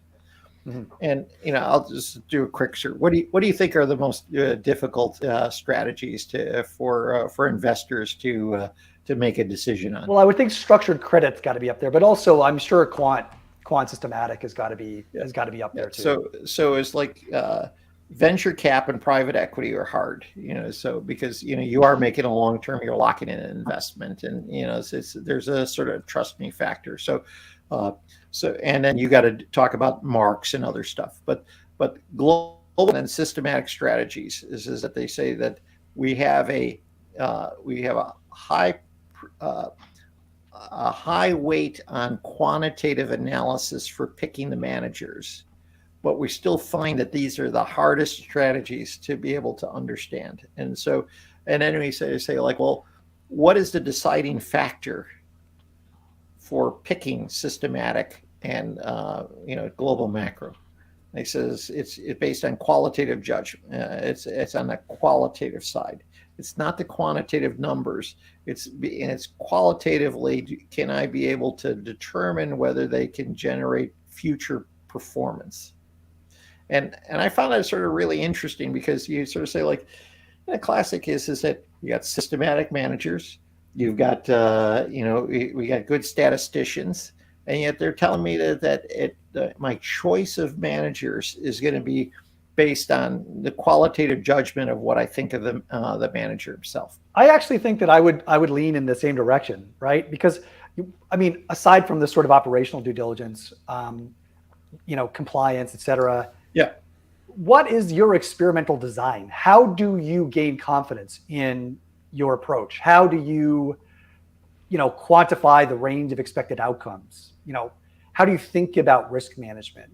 Mm-hmm. And I'll just do a quick search. What do you think are the most difficult strategies for investors to make a decision on. Well, I would think structured credit's got to be up there, but also I'm sure quant systematic has got to be up there too. So it's like venture cap and private equity are hard, so because you are making a long term, you're locking in an investment, and there's a sort of trust me factor. So and then you got to talk about marks and other stuff, but global and systematic strategies is that they say that we have a high weight on quantitative analysis for picking the managers, but we still find that these are the hardest strategies to be able to understand. And then we say like, well, what is the deciding factor for picking systematic and global macro? He says it's based on qualitative judgment. It's on the qualitative side. It's not the quantitative numbers. It's qualitatively, can I be able to determine whether they can generate future performance? And I found that sort of really interesting, because you sort of say like, the classic is that you got systematic managers, you've got we got good statisticians, and yet they're telling me that my choice of managers is going to be based on the qualitative judgment of what I think of the manager himself. I actually think that I would lean in the same direction, right? Because aside from the sort of operational due diligence, compliance, et cetera. Yeah. What is your experimental design? How do you gain confidence in your approach? How do you, quantify the range of expected outcomes? How do you think about risk management?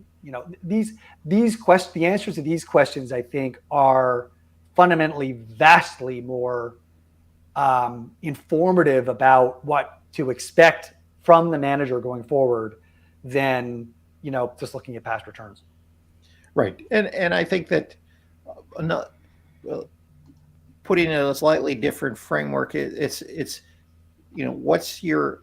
These questions, the answers to these questions, I think, are fundamentally vastly more informative about what to expect from the manager going forward than just looking at past returns. Right, and I think that putting it in a slightly different framework, it's what's your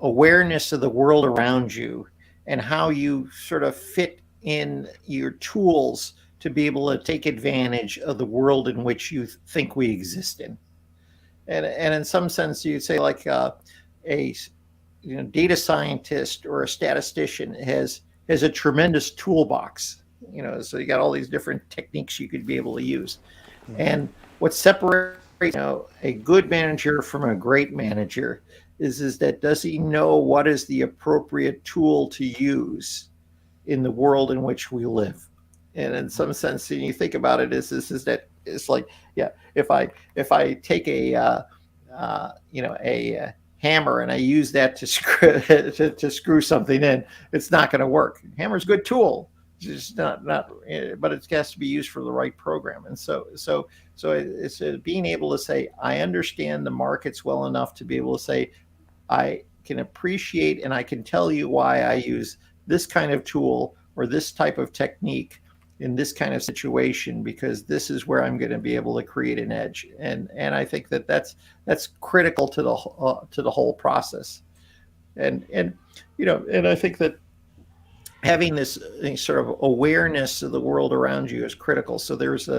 awareness of the world around you, and how you sort of fit in your tools to be able to take advantage of the world in which you think we exist in. And in some sense, you'd say like a data scientist or a statistician has a tremendous toolbox. So you got all these different techniques you could be able to use. Mm-hmm. And what separates a good manager from a great manager is that does he know what is the appropriate tool to use in the world in which we live? And in some sense, when you think about it, is that it's like, yeah, if I take a hammer and I use that to screw something in, it's not going to work. Hammer's a good tool. It's just not, but it has to be used for the right program. And so it's being able to say, I understand the markets well enough to be able to say, I can appreciate and I can tell you why I use this kind of tool or this type of technique in this kind of situation, because this is where I'm going to be able to create an edge. And I think that's critical to the whole process. And I think that having this sort of awareness of the world around you is critical. So there's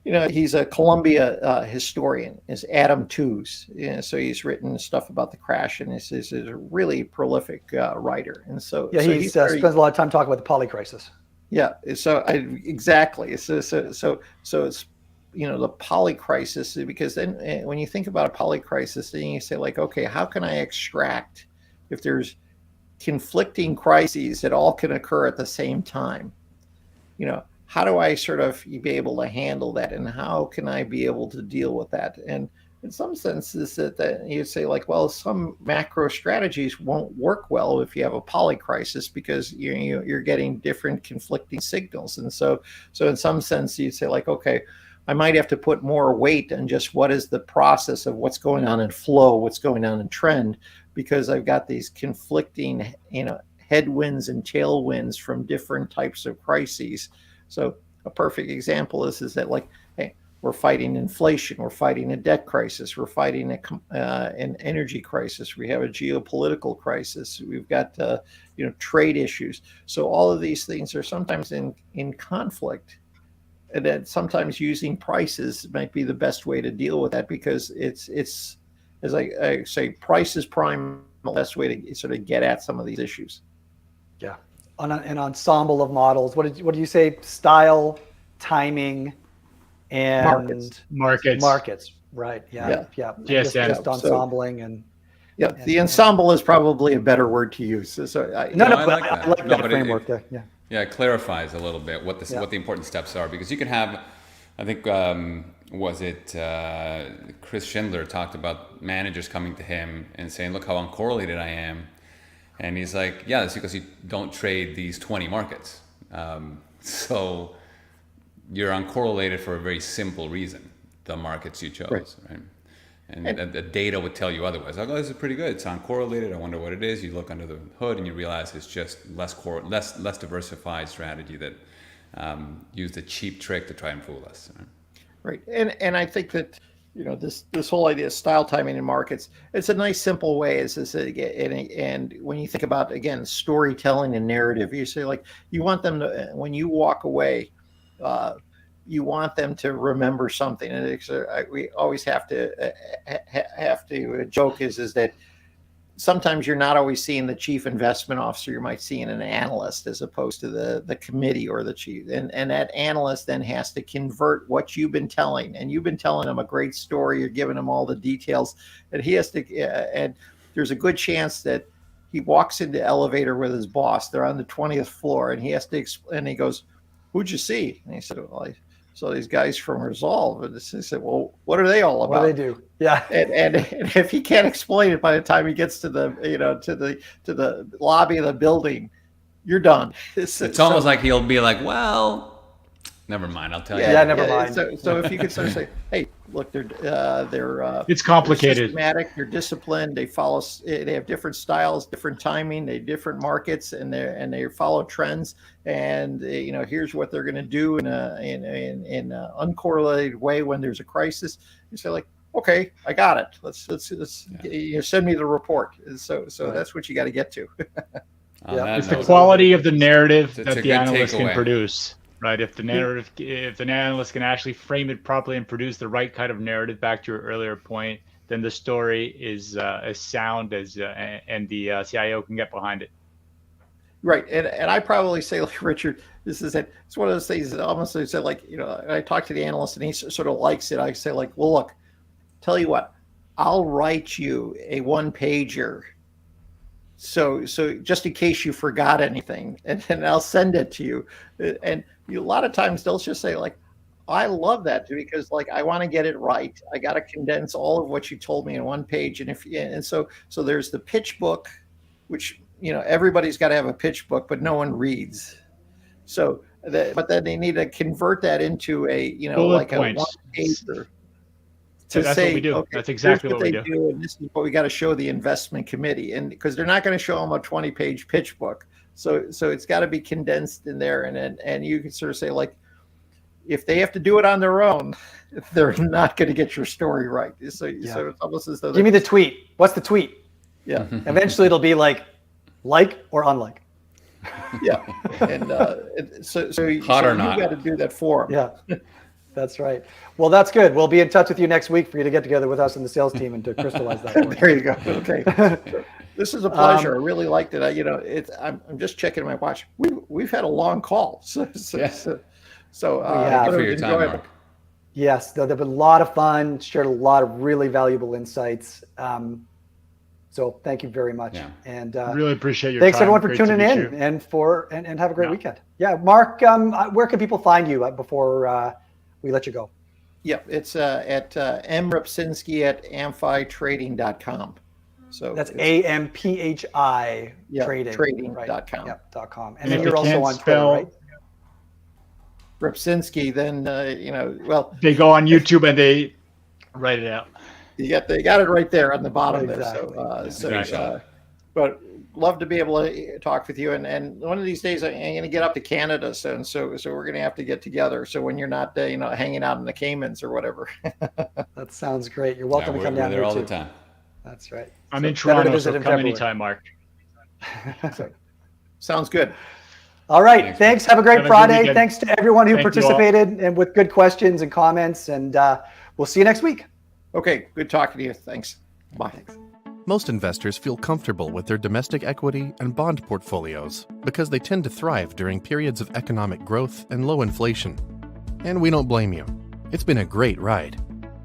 he's a Columbia historian, is Adam Tooze. So he's written stuff about the crash, and he's a really prolific writer. And so he spends a lot of time talking about the poly crisis. Yeah. Exactly. So it's the poly crisis, because then when you think about a poly crisis, then you say like, okay, how can I extract if there's conflicting crises that all can occur at the same time? How do I sort of be able to handle that, and how can I be able to deal with that? And in some senses that you say like, well, some macro strategies won't work well if you have a poly crisis, because you're getting different conflicting signals. And so in some sense you'd say like, okay, I might have to put more weight on just what is the process of what's going on in flow, what's going on in trend, because I've got these conflicting, headwinds and tailwinds from different types of crises. So a perfect example is that like, hey, we're fighting inflation, we're fighting a debt crisis, we're fighting an energy crisis, we have a geopolitical crisis, we've got trade issues. So all of these things are sometimes in conflict, and then sometimes using prices might be the best way to deal with that, because it's as I say, price is primal. The best way to sort of get at some of these issues. Yeah, on an ensemble of models. What did you say? Style, timing, and markets. Right. Yeah. Yes. Just ensembling and. Yeah, the ensemble is probably a better word to use. So I like that framework there. Yeah. Yeah, it clarifies a little bit what the important steps are, because you can have, I think, was it Chris Schindler talked about managers coming to him and saying, look how uncorrelated I am. And he's like, yeah, that's because you don't trade these 20 markets. So you're uncorrelated for a very simple reason, the markets you chose, right? And the data would tell you otherwise. Like, oh, this is pretty good. It's uncorrelated. I wonder what it is. You look under the hood and you realize it's just less diversified strategy that used a cheap trick to try and fool us. Right. And I think that, this whole idea of style timing in markets, it's a nice simple way. And when you think about, again, storytelling and narrative, you say, like, you want them to, when you walk away, you want them to remember something. And we always have to joke is that sometimes you're not always seeing the chief investment officer. You might see an analyst as opposed to the committee or the chief. And that analyst then has to convert what you've been telling. And you've been telling them a great story. You're giving them all the details. And he has to, and there's a good chance that he walks into the elevator with his boss. They're on the 20th floor. And he has to, and he goes, "Who'd you see?" And he said, "Well, I saw these guys from Resolve." And he said, "Well, what are they all about?" What do they do? Yeah. And if he can't explain it by the time he gets to the to the lobby of the building, you're done. It's almost like he'll be like, "Well, never mind. I'll tell you." Yeah, never mind. So if you could sort of say, "Hey, look, they're it's complicated. They're systematic. They're disciplined. They follow. They have different styles, different timing. They have different markets, and they follow trends. And here's what they're going to do in an uncorrelated way when there's a crisis." You say, like, "Okay, I got it. Let's send me the report." So that's what you got to get to. It's the quality of the narrative that the analyst can produce. Right. If the analyst can actually frame it properly and produce the right kind of narrative, back to your earlier point, then the story is as sound as and the CIO can get behind it. Right. And I probably say, like, Richard, it's one of those things that almost I said, like, I talk to the analyst and he sort of likes it. I say, like, well, look, tell you what, I'll write you a 1-pager. So just in case you forgot anything, and I'll send it to you. And a lot of times they'll just say, like, "I love that, because, like, I want to get it right. I got to condense all of what you told me in 1 page." And so there's the pitch book, which, everybody's got to have a pitch book, but no one reads. But then they need to convert that into a, like a 1-pager. That's what we do. Okay, that's exactly what we do. And this is what we got to show the investment committee. And because they're not going to show them a 20-page pitch book. So it's got to be condensed in there. And you can sort of say, like, if they have to do it on their own, they're not going to get your story right. So it's almost as though give me the tweet. What's the tweet? Yeah. Eventually it'll be like or unlike. Yeah. And so you or not. You got to do that for them. Yeah. That's right. Well, that's good. We'll be in touch with you next week for you to get together with us and the sales team and to crystallize that. There you go. Okay. This is a pleasure. I really liked it. I'm just checking my watch. We've had a long call. So Thank you for your time, Mark. Yes, they've been a lot of fun. Shared a lot of really valuable insights. So thank you very much. Yeah. And really appreciate your thanks time. Everyone for tuning in and have a great weekend. Yeah, Mark, where can people find you before we let you go? Yeah, it's at mrepczynski@amphitrading.com. So that's AMPHI trading.com. Right. Yep, .com. And then you're also on Twitter, right? Rzepczynski, then they go on YouTube and they write it out. They got it right there on the bottom exactly. there. But love to be able to talk with you. And one of these days I'm going to get up to Canada soon. So we're going to have to get together. So when you're not, hanging out in the Caymans or whatever. That sounds great. You're welcome to come down there here all too. the time. That's right. I'm in Toronto, so come anytime, Mark. Sounds good. All right. Thanks. Have a great Friday. Thanks to everyone who participated and with good questions and comments. And we'll see you next week. Okay. Good talking to you. Thanks. Bye. Thanks. Most investors feel comfortable with their domestic equity and bond portfolios because they tend to thrive during periods of economic growth and low inflation. And we don't blame you. It's been a great ride.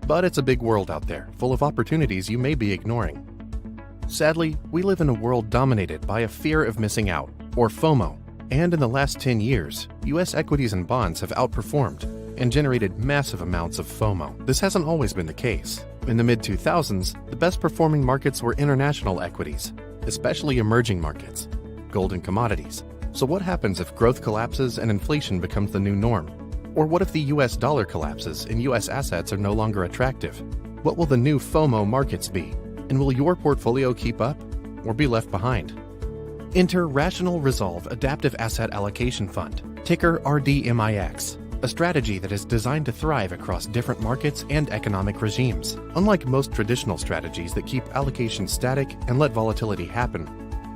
But it's a big world out there, full of opportunities you may be ignoring. Sadly, we live in a world dominated by a fear of missing out, or FOMO. And in the last 10 years, U.S. equities and bonds have outperformed and generated massive amounts of FOMO. This hasn't always been the case. In the mid-2000s, the best performing markets were international equities, especially emerging markets, gold and commodities. So what happens if growth collapses and inflation becomes the new norm? Or what if the US dollar collapses and US assets are no longer attractive? What will the new FOMO markets be? And will your portfolio keep up or be left behind? Enter Rational Resolve Adaptive Asset Allocation Fund, ticker RDMIX, a strategy that is designed to thrive across different markets and economic regimes. Unlike most traditional strategies that keep allocation static and let volatility happen,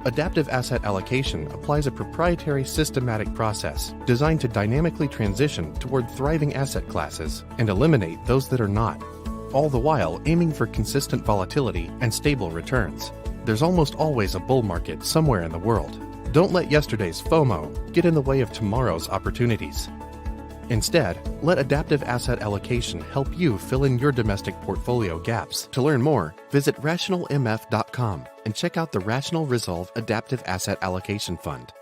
adaptive asset allocation applies a proprietary systematic process designed to dynamically transition toward thriving asset classes and eliminate those that are not, all the while aiming for consistent volatility and stable returns. There's almost always a bull market somewhere in the world. Don't let yesterday's FOMO get in the way of tomorrow's opportunities. Instead, let adaptive asset allocation help you fill in your domestic portfolio gaps. To learn more, visit rationalmf.com and check out the Rational Resolve Adaptive Asset Allocation Fund.